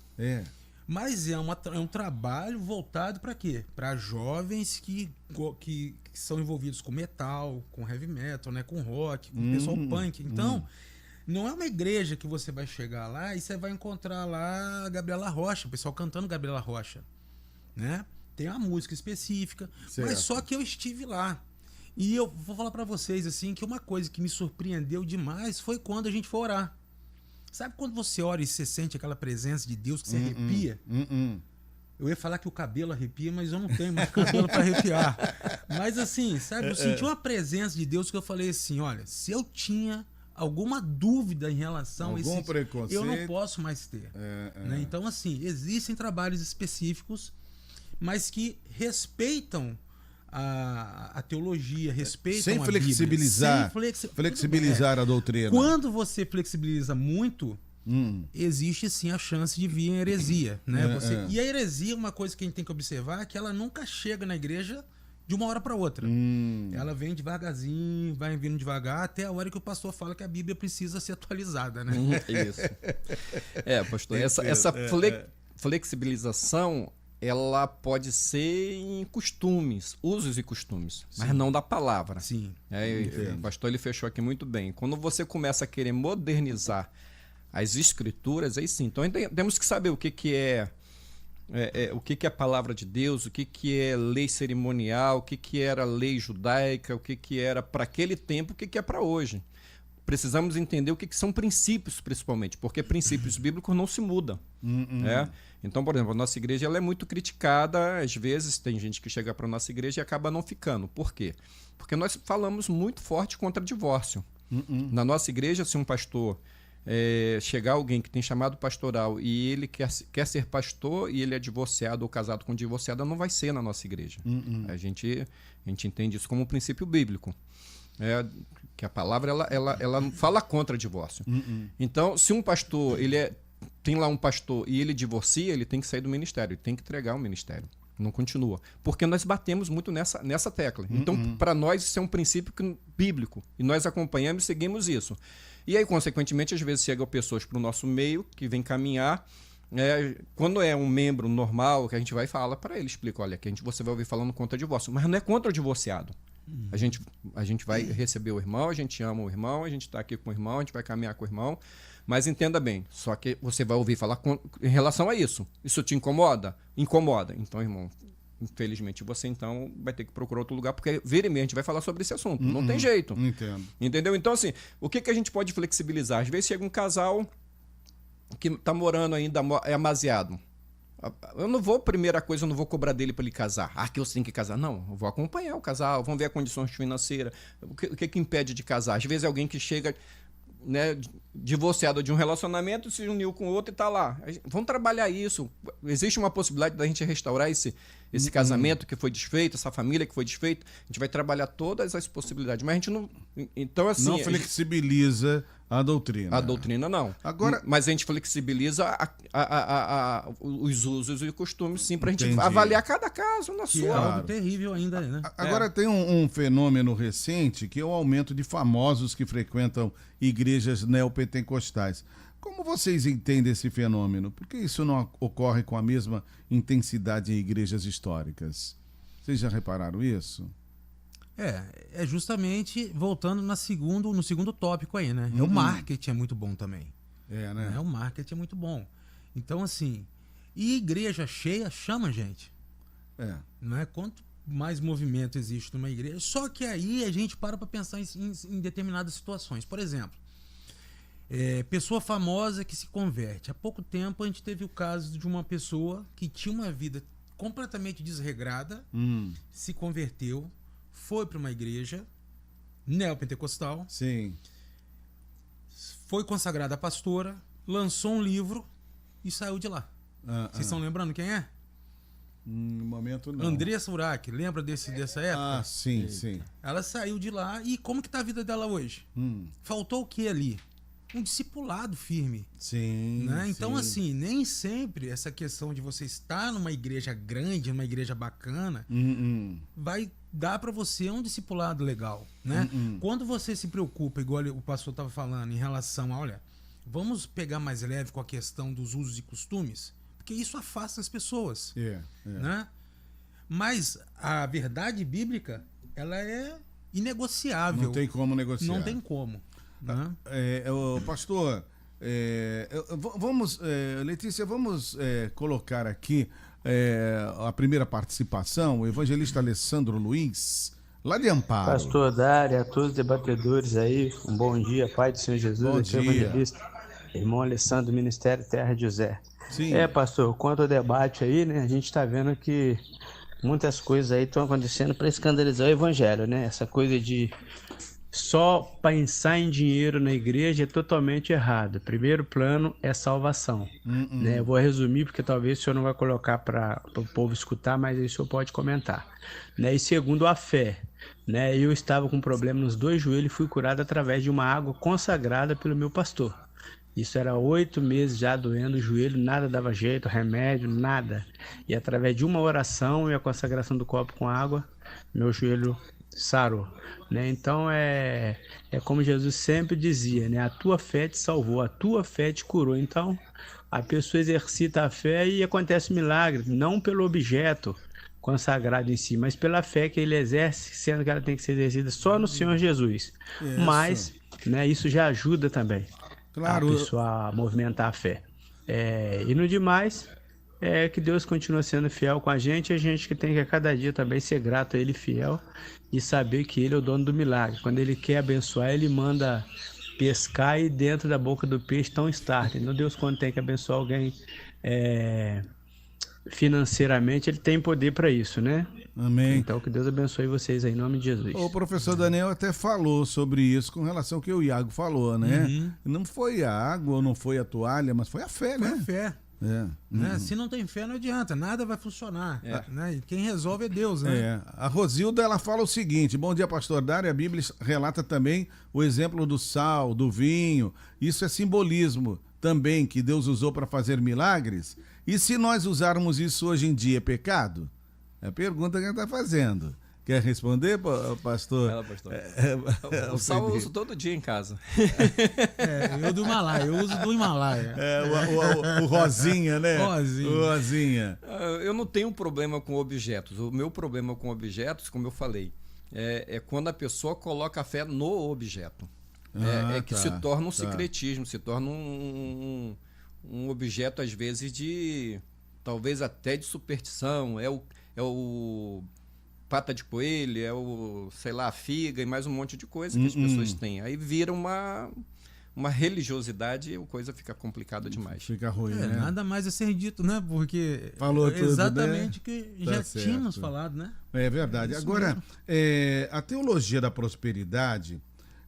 Mas é um trabalho voltado para quê? Para jovens que são envolvidos com metal, com heavy metal, né? Com rock, com pessoal punk. Então, não é uma igreja que você vai chegar lá e você vai encontrar lá a Gabriela Rocha, o pessoal cantando Gabriela Rocha, né? Tem uma música específica, mas só que eu estive lá. E eu vou falar para vocês assim que uma coisa que me surpreendeu demais foi quando a gente foi orar. Sabe quando você ora e você sente aquela presença de Deus que você arrepia? Eu ia falar que o cabelo arrepia, mas eu não tenho mais cabelo para arrepiar. Mas assim, sabe, eu senti uma presença de Deus que eu falei assim, olha, se eu tinha alguma dúvida em relação a esse preconceito, eu não posso mais ter. Né? Então, assim, existem trabalhos específicos, mas que respeitam a teologia, respeitam sem a flexibilizar, Bíblia. flexibilizar a doutrina. Quando você flexibiliza muito, existe sim a chance de vir em heresia. Né? E a heresia, uma coisa que a gente tem que observar é que ela nunca chega na igreja de uma hora para outra. Ela vem devagarzinho, vai vindo devagar, até a hora que o pastor fala que a Bíblia precisa ser atualizada, né? Isso. Pastor, essa flexibilização, ela pode ser em costumes, usos e costumes, mas não da palavra. Sim. O pastor ele fechou aqui muito bem. Quando você começa a querer modernizar as escrituras, aí sim. Então temos que saber o que é o que é a palavra de Deus, o que é lei cerimonial, o que era lei judaica, o que era para aquele tempo, o que é para hoje. Precisamos entender o que são princípios, principalmente, porque princípios bíblicos não se mudam. Então, por exemplo, a nossa igreja ela é muito criticada, às vezes tem gente que chega para a nossa igreja e acaba não ficando. Por quê? Porque nós falamos muito forte contra divórcio. Na nossa igreja, se um pastor chegar alguém que tem chamado pastoral e ele quer ser pastor e ele é divorciado ou casado com divorciada, não vai ser na nossa igreja. A gente entende isso como um princípio bíblico. Que a palavra ela fala contra divórcio. Então, se um pastor tem lá um pastor e ele divorcia, ele tem que sair do ministério, ele tem que entregar o ministério. Não continua. Porque nós batemos muito nessa tecla. Então, para nós, isso é um princípio bíblico. E nós acompanhamos e seguimos isso. E aí, consequentemente, às vezes chegam pessoas para o nosso meio que vêm caminhar. Quando é um membro normal, que a gente vai e fala para ele, explica, olha, que você vai ouvir falando contra divórcio. Mas não é contra o divorciado. A gente vai receber o irmão, a gente ama o irmão, a gente está aqui com o irmão, a gente vai caminhar com o irmão, mas entenda bem, só que você vai ouvir falar em relação a isso. Isso te incomoda? Incomoda. Então, irmão, infelizmente você então vai ter que procurar outro lugar, porque vira e meia a gente vai falar sobre esse assunto. Não tem jeito. Entendo. Entendeu? Então, assim, o que a gente pode flexibilizar? Às vezes chega um casal que está morando ainda, é amaziado. Eu não vou, primeira coisa, eu não vou cobrar dele para ele casar. Que eu tenho que casar. Não, eu vou acompanhar o casal, vamos ver as condições financeiras. O que impede de casar? Às vezes é alguém que chega, né, divorciado de um relacionamento, se uniu com outro e está lá. Vamos trabalhar isso. Existe uma possibilidade da gente restaurar esse casamento que foi desfeito, essa família que foi desfeita. A gente vai trabalhar todas as possibilidades, mas a gente não... Então, assim, não flexibiliza a doutrina. A doutrina não. Agora, mas a gente flexibiliza os usos e costumes, sim, para a gente avaliar cada caso na sua. É algo terrível ainda, né? Agora tem um fenômeno recente que é o aumento de famosos que frequentam igrejas neopentecostais. Como vocês entendem esse fenômeno? Por que isso não ocorre com a mesma intensidade em igrejas históricas? Vocês já repararam isso? É justamente voltando no segundo tópico aí, né? O marketing é muito bom também. Né? O marketing é muito bom. Então, assim, e igreja cheia chama gente. Não é? Quanto mais movimento existe numa igreja, só que aí a gente para pensar em determinadas situações. Por exemplo, pessoa famosa que se converte. Há pouco tempo a gente teve o caso de uma pessoa que tinha uma vida completamente desregrada, se converteu, foi para uma igreja neopentecostal, sim, foi consagrada a pastora, lançou um livro e saiu de lá. Vocês estão lembrando quem é? No momento não. Andressa Urach, lembra dessa época? Sim, sim. Ela saiu de lá e como que tá a vida dela hoje? Faltou o que ali? Um discipulado firme. Sim. Né? Então, sim. assim, nem sempre essa questão de você estar numa igreja grande, numa igreja bacana, vai dar para você um discipulado legal. Né? Quando você se preocupa, igual o pastor estava falando, em relação a, olha, vamos pegar mais leve com a questão dos usos e costumes, porque isso afasta as pessoas. Né? Mas a verdade bíblica, ela é inegociável. Não tem como negociar. Não tem como. Pastor, Letícia, vamos colocar aqui a primeira participação, o evangelista Alessandro Luiz, lá de Amparo. Pastor Dário, a todos os debatedores aí, um bom dia, Pai do Senhor Jesus, bom aqui é o evangelista, irmão Alessandro do Ministério Terra de José. Sim. Pastor, quanto ao debate aí, né, a gente está vendo que muitas coisas aí estão acontecendo para escandalizar o evangelho, né, essa coisa de só pensar em dinheiro na igreja é totalmente errado. Primeiro plano é salvação. Né? Eu vou resumir, porque talvez o senhor não vai colocar para o povo escutar, mas aí o senhor pode comentar. Né? E segundo, a fé. Né? Eu estava com um problema nos 2 joelhos e fui curado através de uma água consagrada pelo meu pastor. Isso era 8 meses já doendo o joelho, nada dava jeito, remédio, nada. E através de uma oração e a consagração do copo com água, meu joelho sarou, né? Então é como Jesus sempre dizia, né? A tua fé te salvou, a tua fé te curou. Então a pessoa exercita a fé e acontece milagre, não pelo objeto consagrado em si, mas pela fé que ele exerce, sendo que ela tem que ser exercida só no Senhor Jesus. Isso. Mas, né, isso já ajuda também Claro. a pessoa a movimentar a fé. E no demais, que Deus continua sendo fiel com a gente que tem que a cada dia também ser grato a Ele, fiel, e saber que Ele é o dono do milagre. Quando Ele quer abençoar, Ele manda pescar e dentro da boca do peixe está um starter. Então Deus, quando tem que abençoar alguém financeiramente, Ele tem poder para isso, né? Amém. Então que Deus abençoe vocês aí, em nome de Jesus. O professor Daniel até falou sobre isso com relação ao que o Iago falou, né? Não foi a água ou não foi a toalha, mas foi a fé, Foi né? a fé. Né? Se não tem fé, não adianta, nada vai funcionar. Né? E quem resolve é Deus, né? A Rosilda, ela fala o seguinte: bom dia, pastor Dário. A Bíblia relata também o exemplo do sal, do vinho. Isso é simbolismo também que Deus usou para fazer milagres. E se nós usarmos isso hoje em dia, é pecado? É a pergunta que ela está fazendo. Quer responder, pastor? Ela, pastor. O sal eu uso todo dia em casa. Eu do Himalaia, eu uso do Himalaia. O rosinha, né? Rosinha. O rosinha. Eu não tenho problema com objetos. O meu problema com objetos, como eu falei, é quando a pessoa coloca a fé no objeto. Que se torna um secretismo, se torna um objeto, às vezes, talvez até de superstição. É o pata de coelho, sei lá, a figa e mais um monte de coisa que as pessoas têm. Aí vira uma religiosidade e a coisa fica complicada demais. Fica ruim, né? Nada mais a ser dito, né? Porque falou tudo, exatamente né? o que Tá já certo. tínhamos falado, né? É verdade. Agora, a teologia da prosperidade,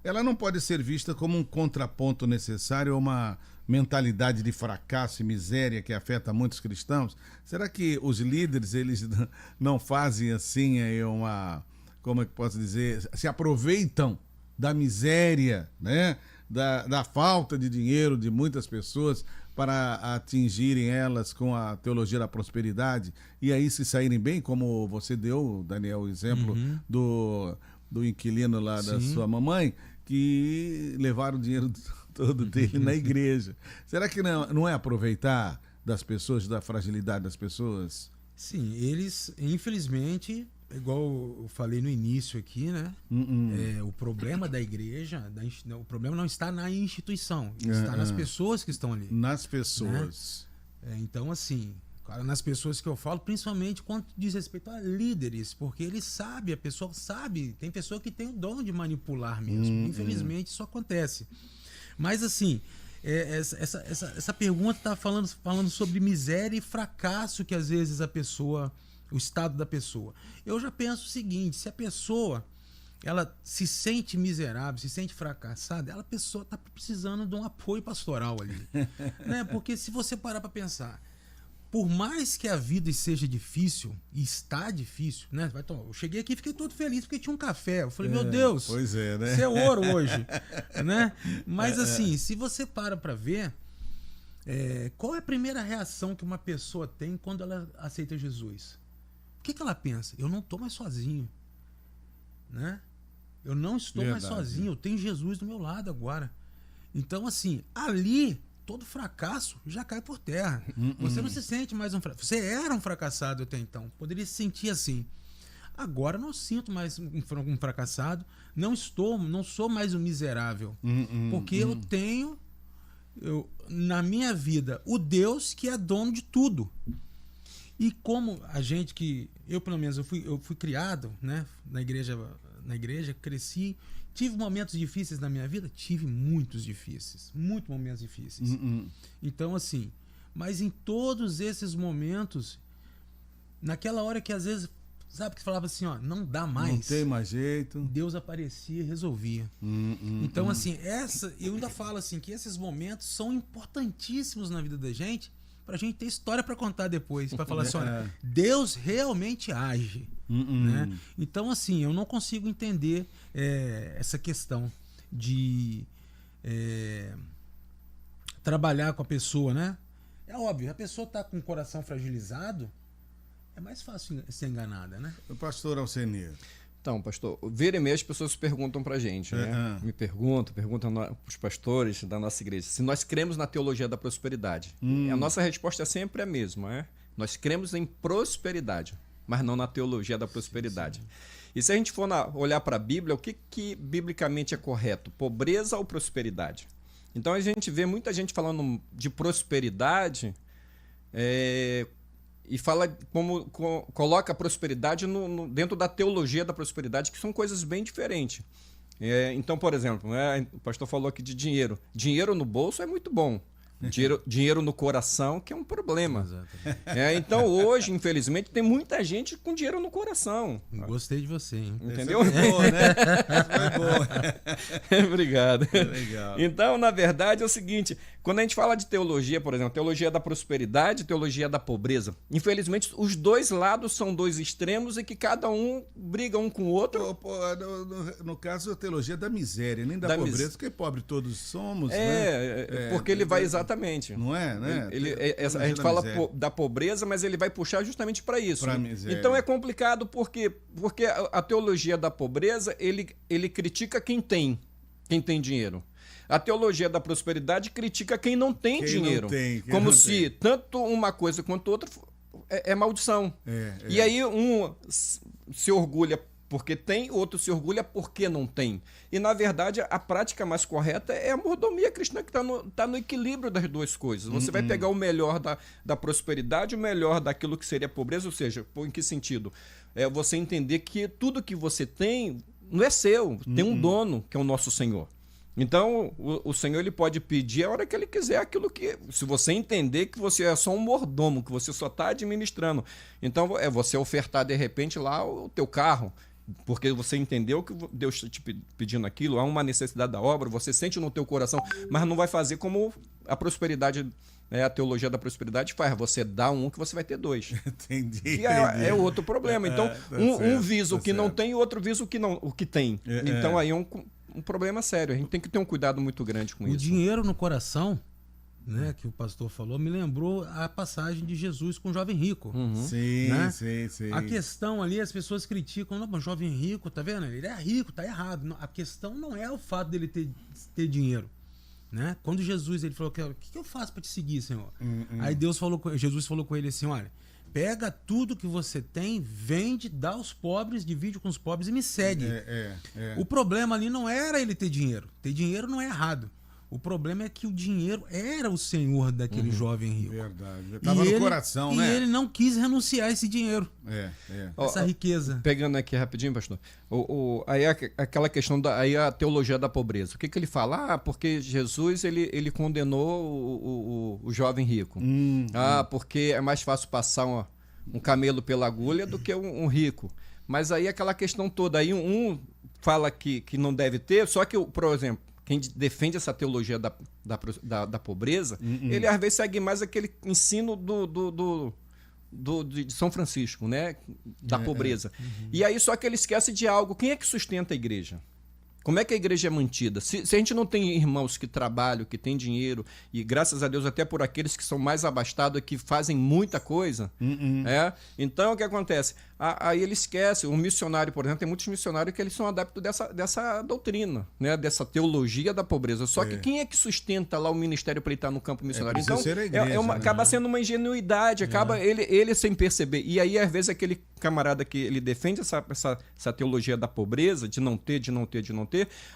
ela não pode ser vista como um contraponto necessário a uma mentalidade de fracasso e miséria que afeta muitos cristãos. Será que os líderes, eles não fazem assim como é que posso dizer, se aproveitam da miséria, né? Da falta de dinheiro de muitas pessoas para atingirem elas com a teologia da prosperidade e aí se saírem bem, como você deu, Daniel, o exemplo do inquilino lá da sua mamãe, que levaram o dinheiro todo dele na igreja. Será que não é aproveitar das pessoas, da fragilidade das pessoas? Sim, eles, infelizmente, igual eu falei no início aqui, né? O problema da igreja, o problema não está na instituição, está nas pessoas que estão ali. Nas pessoas. Né? Então, assim, nas pessoas que eu falo, principalmente quando diz respeito a líderes, porque ele sabe, a pessoa sabe, tem pessoa que tem o dom de manipular mesmo. Infelizmente, isso acontece. Mas, assim, essa pergunta está falando sobre miséria e fracasso que, às vezes, o estado da pessoa. Eu já penso o seguinte: se a pessoa ela se sente miserável, se sente fracassada, a pessoa está precisando de um apoio pastoral ali. Né? Porque se você parar para pensar, por mais que a vida seja difícil, e está difícil, né? Eu cheguei aqui e fiquei todo feliz porque tinha um café. Eu falei, meu Deus, pois é, né? isso é ouro hoje. Né? Mas assim, se você para ver, qual é a primeira reação que uma pessoa tem quando ela aceita Jesus? O que ela pensa? Eu não estou mais sozinho. Né? Eu não estou mais sozinho, eu tenho Jesus do meu lado agora. Então, assim, ali todo fracasso já cai por terra. Você não se sente mais um fracassado. Você era um fracassado até então. Poderia se sentir assim. Agora não sinto mais um fracassado. Não sou mais um miserável. Porque eu tenho na minha vida o Deus que é dono de tudo. E como a gente eu pelo menos eu fui criado, né, na igreja, cresci. Tive momentos difíceis na minha vida? Tive muitos difíceis. Muitos momentos difíceis. Então, assim, mas em todos esses momentos, naquela hora que às vezes, sabe, que falava assim, ó, não dá mais. Não tem mais jeito. Deus aparecia e resolvia. Então, assim, eu ainda falo assim, que esses momentos são importantíssimos na vida da gente, pra gente ter história para contar depois, para falar assim, olha, Deus realmente age. Né? Então, assim, eu não consigo entender essa questão de trabalhar com a pessoa, né? É óbvio, a pessoa tá com o coração fragilizado, é mais fácil ser enganada, né? O pastor Alcenir. Então, pastor, vira e meia as pessoas perguntam pra gente, né? Me perguntam os pastores da nossa igreja, se nós cremos na teologia da prosperidade. A nossa resposta é sempre a mesma, né? Nós cremos em prosperidade, mas não na teologia da prosperidade. Sim. E se a gente for olhar para a Bíblia, o que biblicamente é correto? Pobreza ou prosperidade? Então a gente vê muita gente falando de prosperidade e fala coloca a prosperidade dentro da teologia da prosperidade, que são coisas bem diferentes. Então, por exemplo, o pastor falou aqui de dinheiro. Dinheiro no bolso é muito bom. Dinheiro no coração, que é um problema. Então, hoje, infelizmente, tem muita gente com dinheiro no coração. Gostei de você, hein? Entendeu? Foi boa, né? Foi boa. Obrigado. Legal. Então, na verdade, é o seguinte: quando a gente fala de teologia, por exemplo, teologia da prosperidade, teologia da pobreza, infelizmente, os dois lados são dois extremos e que cada um briga um com o outro. No caso, a teologia da miséria, nem da pobreza, porque pobre todos somos, né? Porque ele vai exatamente. Não é, né? A gente fala da pobreza, mas ele vai puxar justamente para isso. Pra miséria. Então é complicado porque a teologia da pobreza, ele critica quem tem dinheiro. A teologia da prosperidade critica quem não tem dinheiro. Como se tanto uma coisa quanto outra é maldição. E aí um se orgulha porque tem, o outro se orgulha porque não tem. E, na verdade, a prática mais correta é a mordomia cristã, que está no equilíbrio das duas coisas. Você vai pegar o melhor da prosperidade, o melhor daquilo que seria pobreza, ou seja, em que sentido? É você entender que tudo que você tem não é seu, tem um dono, que é o nosso Senhor. Então, o Senhor ele pode pedir a hora que ele quiser aquilo que... Se você entender que você é só um mordomo, que você só está administrando. Então, é você ofertar, de repente, lá o teu carro, porque você entendeu que Deus está te pedindo aquilo, há uma necessidade da obra, você sente no teu coração, mas não vai fazer como a prosperidade, a teologia da prosperidade faz. Você dá um que você vai ter dois. Entendi. Que é outro problema. Então, um visa o que não tem e o outro visa o que tem. Então, aí é um problema sério. A gente tem que ter um cuidado muito grande com isso. O dinheiro no coração, né, que o pastor falou, me lembrou a passagem de Jesus com o jovem rico. Sim, né? sim. A questão ali, as pessoas criticam, não, mas o jovem rico, tá vendo? Ele é rico, tá errado. Não, a questão não é o fato dele ter dinheiro. Né? Quando Jesus ele falou, o que eu faço para te seguir, Senhor? Aí Jesus falou com ele assim, olha, pega tudo que você tem, vende, dá aos pobres, divide com os pobres e me segue. O problema ali não era ele ter dinheiro. Ter dinheiro não é errado. O problema é que o dinheiro era o senhor daquele jovem rico. Verdade. Estava no coração, né? E ele não quis renunciar a esse dinheiro. Essa riqueza. Pegando aqui rapidinho, pastor. Aí aquela questão aí a teologia da pobreza. O que ele fala? Porque Jesus ele condenou o jovem rico. Porque é mais fácil passar um camelo pela agulha do que um rico. Mas aí aquela questão toda. Aí um fala que não deve ter, só que, por exemplo, quem defende essa teologia da pobreza, ele às vezes segue mais aquele ensino de São Francisco, né? Da pobreza. E aí só que ele esquece de algo. Quem é que sustenta a igreja? Como é que a igreja é mantida? Se a gente não tem irmãos que trabalham, que têm dinheiro, e graças a Deus até por aqueles que são mais abastados, que fazem muita coisa, então o que acontece? Aí ele esquece. Um missionário, por exemplo, tem muitos missionários que eles são adeptos dessa doutrina, né? Dessa teologia da pobreza. Só que quem é que sustenta lá o ministério para ele estar no campo missionário? Então, igreja, acaba sendo uma ingenuidade, acaba ele sem perceber. E aí, às vezes, aquele camarada que ele defende essa teologia da pobreza, de não ter,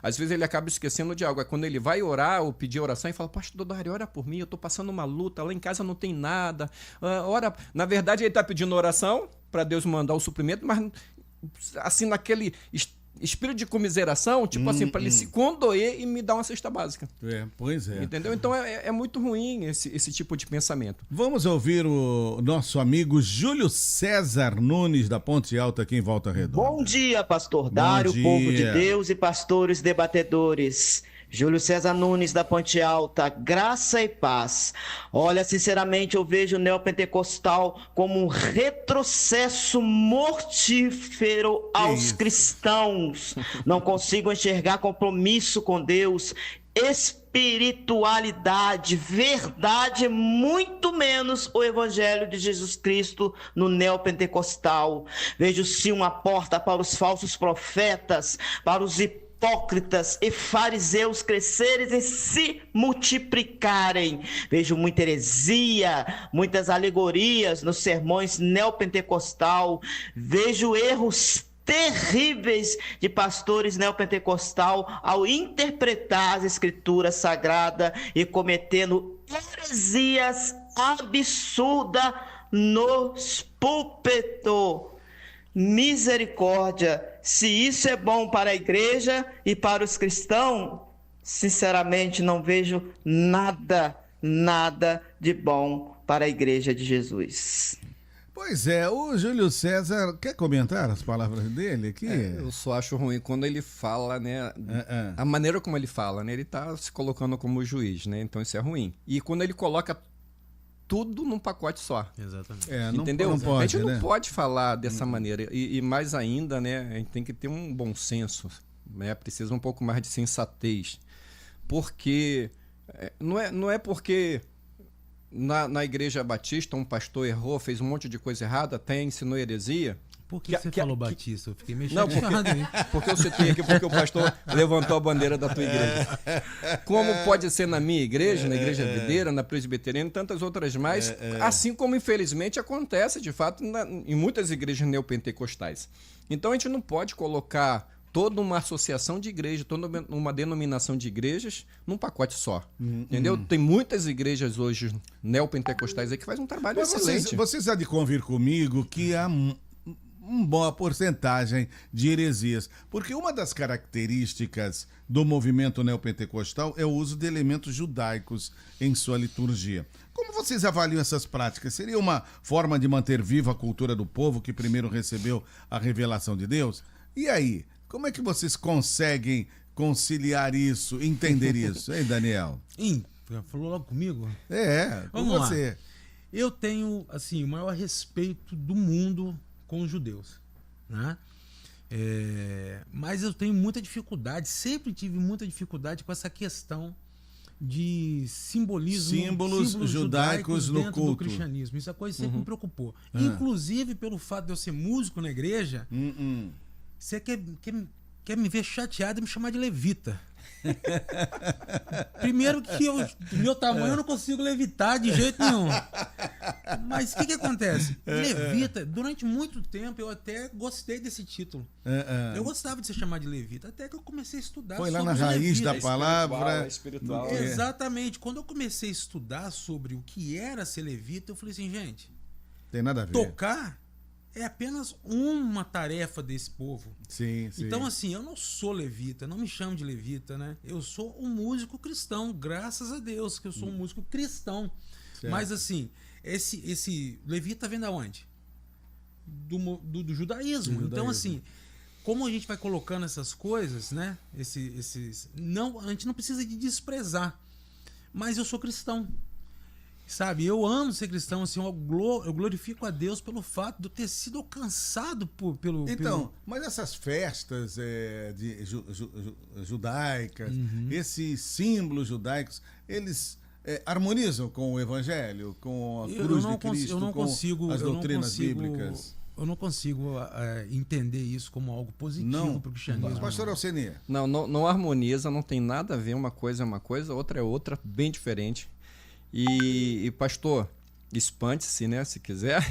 às vezes ele acaba esquecendo de algo. É quando ele vai orar ou pedir oração e fala, pastor Dário, ora por mim, eu estou passando uma luta, lá em casa não tem nada. Ora, na verdade, ele está pedindo oração para Deus mandar o suprimento, mas assim, naquele espírito de comiseração, tipo assim, para ele se condoer e me dar uma cesta básica. Pois é. Entendeu? Então é muito ruim esse tipo de pensamento. Vamos ouvir o nosso amigo Júlio César Nunes, da Ponte Alta, aqui em Volta Redonda. Bom dia, pastor Dário, povo de Deus e pastores debatedores. Júlio César Nunes, da Ponte Alta, graça e paz. Olha, sinceramente, eu vejo o neopentecostal como um retrocesso mortífero aos cristãos. Não consigo enxergar compromisso com Deus espiritualidade, verdade, muito menos o Evangelho de Jesus Cristo no neopentecostal. Vejo sim uma porta para os falsos profetas, para os hipócritas e fariseus crescerem e se multiplicarem. Vejo muita heresia, muitas alegorias nos sermões neopentecostal. Vejo erros terríveis de pastores neopentecostal ao interpretar as escrituras sagradas e cometendo heresias absurdas nos púlpitos. Misericórdia, se isso é bom para a igreja e para os cristãos, sinceramente não vejo nada de bom para a igreja de Jesus. Pois é, o Júlio César, quer comentar as palavras dele aqui? Eu só acho ruim quando ele fala, né? A maneira como ele fala, né? Ele tá se colocando como juiz, né? Então isso é ruim. E quando ele coloca tudo num pacote só. Exatamente. Entendeu? Não pode, a gente né? não pode falar dessa maneira. E mais ainda, né? A gente tem que ter um bom senso, né? Precisa um pouco mais de sensatez. Porque não é porque na igreja batista um pastor errou, fez um monte de coisa errada, até ensinou heresia. Por que você falou batista? Eu fiquei meio Não, porque eu citei aqui, porque o pastor levantou a bandeira da tua igreja. Como pode ser na minha igreja, na igreja videira, na presbiteriana e tantas outras mais, assim como infelizmente acontece de fato em muitas igrejas neopentecostais. Então a gente não pode colocar toda uma associação de igrejas, toda uma denominação de igrejas num pacote só. Entendeu? Tem muitas igrejas hoje neopentecostais aí que fazem um trabalho excelente. Vocês há de convir comigo que há uma boa porcentagem de heresias. Porque uma das características do movimento neopentecostal é o uso de elementos judaicos em sua liturgia. Como vocês avaliam essas práticas? Seria uma forma de manter viva a cultura do povo que primeiro recebeu a revelação de Deus? E aí, como é que vocês conseguem conciliar isso, entender isso, hein, Daniel? Falou logo comigo? Com você. Eu tenho, assim, o maior respeito do mundo com os judeus, né? Mas eu tenho muita dificuldade, sempre tive muita dificuldade com essa questão de símbolos judaicos no culto do cristianismo. Isso é coisa que sempre me preocupou. Inclusive, pelo fato de eu ser músico na igreja, você quer me ver chateado e me chamar de levita. Primeiro que do meu tamanho eu não consigo levitar de jeito nenhum. Mas o que acontece? Levita, durante muito tempo eu até gostei desse título. Eu gostava de ser chamado de levita, até que eu comecei a estudar. Foi lá na raiz da palavra. Espiritual. Exatamente. Quando eu comecei a estudar sobre o que era ser levita, eu falei assim, gente, tem nada a ver. Tocar é apenas uma tarefa desse povo. Sim. Então, assim, eu não sou levita, não me chamo de levita, né? Eu sou um músico cristão, graças a Deus que eu sou um músico cristão. Certo. Mas, assim, esse levita vem da onde? Do judaísmo. Então, assim, como a gente vai colocando essas coisas, né? Não, a gente não precisa de desprezar. Mas eu sou cristão. Sabe, eu amo ser cristão, assim, eu glorifico a Deus pelo fato de eu ter sido alcançado pelo... Mas essas festas judaicas, esses símbolos judaicos, eles harmonizam com o Evangelho, com a cruz de Cristo, com as doutrinas bíblicas? Eu não consigo entender isso como algo positivo para o cristianismo. Pastor Alceni. Não harmoniza, não tem nada a ver, uma coisa é uma coisa, outra é outra, bem diferente. E pastor, espante-se, né, se quiser,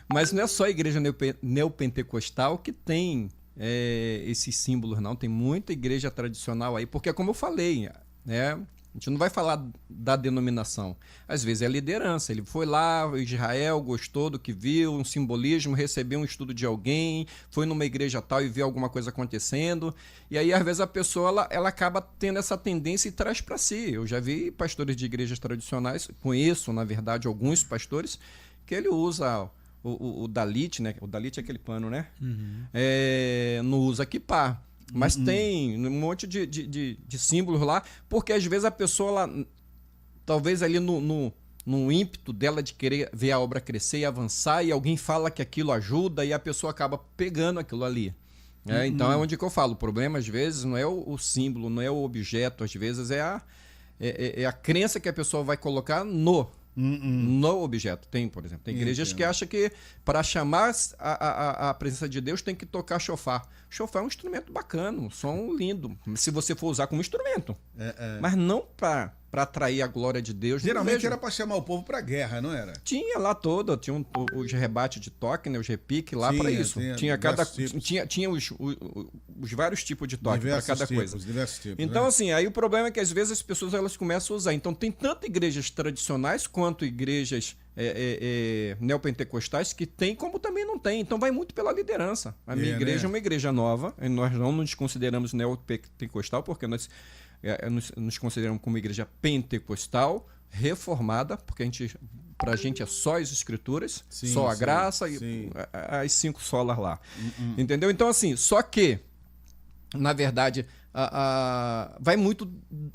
mas não é só a igreja neopentecostal que tem esses símbolos, não. Tem muita igreja tradicional aí, porque como eu falei, né, a gente não vai falar da denominação. Às vezes é a liderança. Ele foi lá, Israel, gostou do que viu, um simbolismo, recebeu um estudo de alguém, foi numa igreja tal e viu alguma coisa acontecendo. E aí, às vezes, a pessoa ela acaba tendo essa tendência e traz para si. Eu já vi pastores de igrejas tradicionais, conheço, na verdade, alguns pastores, que ele usa o dalit, né? O dalit é aquele pano, né? Não usa kippá. Mas tem um monte de símbolos lá, porque às vezes a pessoa, talvez ali no ímpeto dela de querer ver a obra crescer e avançar, e alguém fala que aquilo ajuda, e a pessoa acaba pegando aquilo ali. Então é onde que eu falo, o problema às vezes não é o símbolo, não é o objeto, às vezes é a crença que a pessoa vai colocar no objeto. Por exemplo, tem igrejas que acham que para chamar a presença de Deus tem que tocar chofar. Chofar é um instrumento bacana, um som lindo, se você for usar como instrumento. Mas não para atrair a glória de Deus. Geralmente era para chamar o povo para guerra, não era? Tinha lá tinha os rebates de toque, né, os repiques lá para isso. Tinha os vários tipos de toque para cada coisa. Diversos tipos, então, né? assim, aí o problema é que às vezes as pessoas elas começam a usar. Então, tem tanto igrejas tradicionais quanto igrejas neopentecostais que tem, como também não tem. Então, vai muito pela liderança. A minha igreja é uma igreja nova, e nós não nos consideramos neopentecostal, porque nós nos consideramos como igreja pentecostal, reformada, porque pra gente é só as escrituras, só a graça e as 5 solas lá. Entendeu? Então, assim, só que, na verdade, vai muito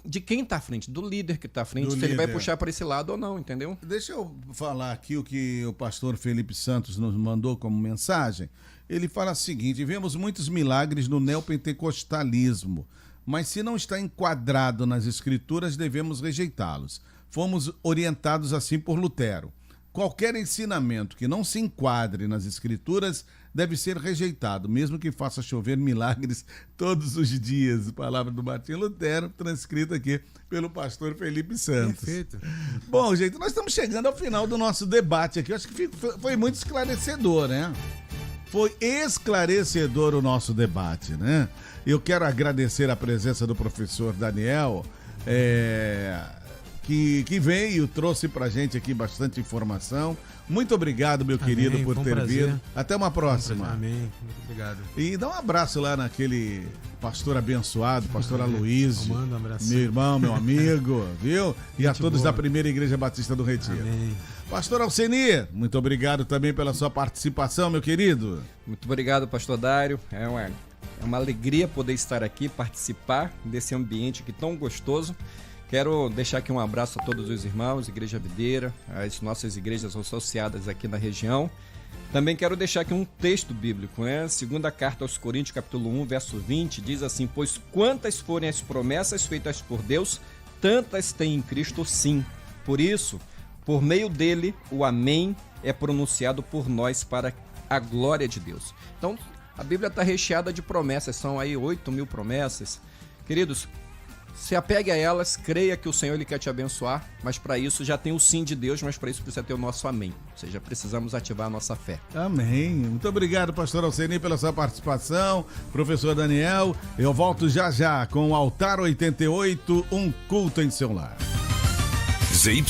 de quem está à frente, do líder que está à frente, se ele vai puxar para esse lado ou não, entendeu? Deixa eu falar aqui o que o pastor Felipe Santos nos mandou como mensagem. Ele fala o seguinte: vemos muitos milagres no neopentecostalismo, mas se não está enquadrado nas escrituras, devemos rejeitá-los. Fomos orientados assim por Lutero. Qualquer ensinamento que não se enquadre nas escrituras deve ser rejeitado, mesmo que faça chover milagres todos os dias. Palavra do Martinho Lutero, transcrita aqui pelo pastor Felipe Santos. Perfeito. Bom, gente, nós estamos chegando ao final do nosso debate aqui. Eu acho que foi muito esclarecedor, né? Foi esclarecedor o nosso debate, né? Eu quero agradecer a presença do professor Daniel, que veio, trouxe pra gente aqui bastante informação. Muito obrigado, meu querido, por ter vindo. Até uma próxima. Amém. Muito obrigado. E dá um abraço lá naquele pastor abençoado, pastor Aloysio. Manda um abraço. Meu irmão, meu amigo, viu? E a todos boa. Da Primeira Igreja Batista do Retiro. Amém. Pastor Alceni, muito obrigado também pela sua participação, meu querido. Muito obrigado, pastor Dário. É uma alegria poder estar aqui, participar desse ambiente aqui tão gostoso. Quero deixar aqui um abraço a todos os irmãos, Igreja Videira, as nossas igrejas associadas aqui na região. Também quero deixar aqui um texto bíblico, né? Segunda carta aos Coríntios, capítulo 1, verso 20, diz assim: pois quantas forem as promessas feitas por Deus, tantas tem em Cristo sim. Por isso, por meio dele, o amém é pronunciado por nós para a glória de Deus. Então, a Bíblia está recheada de promessas, são aí 8.000 promessas. Queridos, se apegue a elas, creia que o Senhor ele quer te abençoar, mas para isso já tem o sim de Deus, mas para isso precisa ter o nosso amém. Ou seja, precisamos ativar a nossa fé. Amém. Muito obrigado, pastor Alceni, pela sua participação. Professor Daniel, eu volto já com o Altar 88, um culto em seu lar. ZY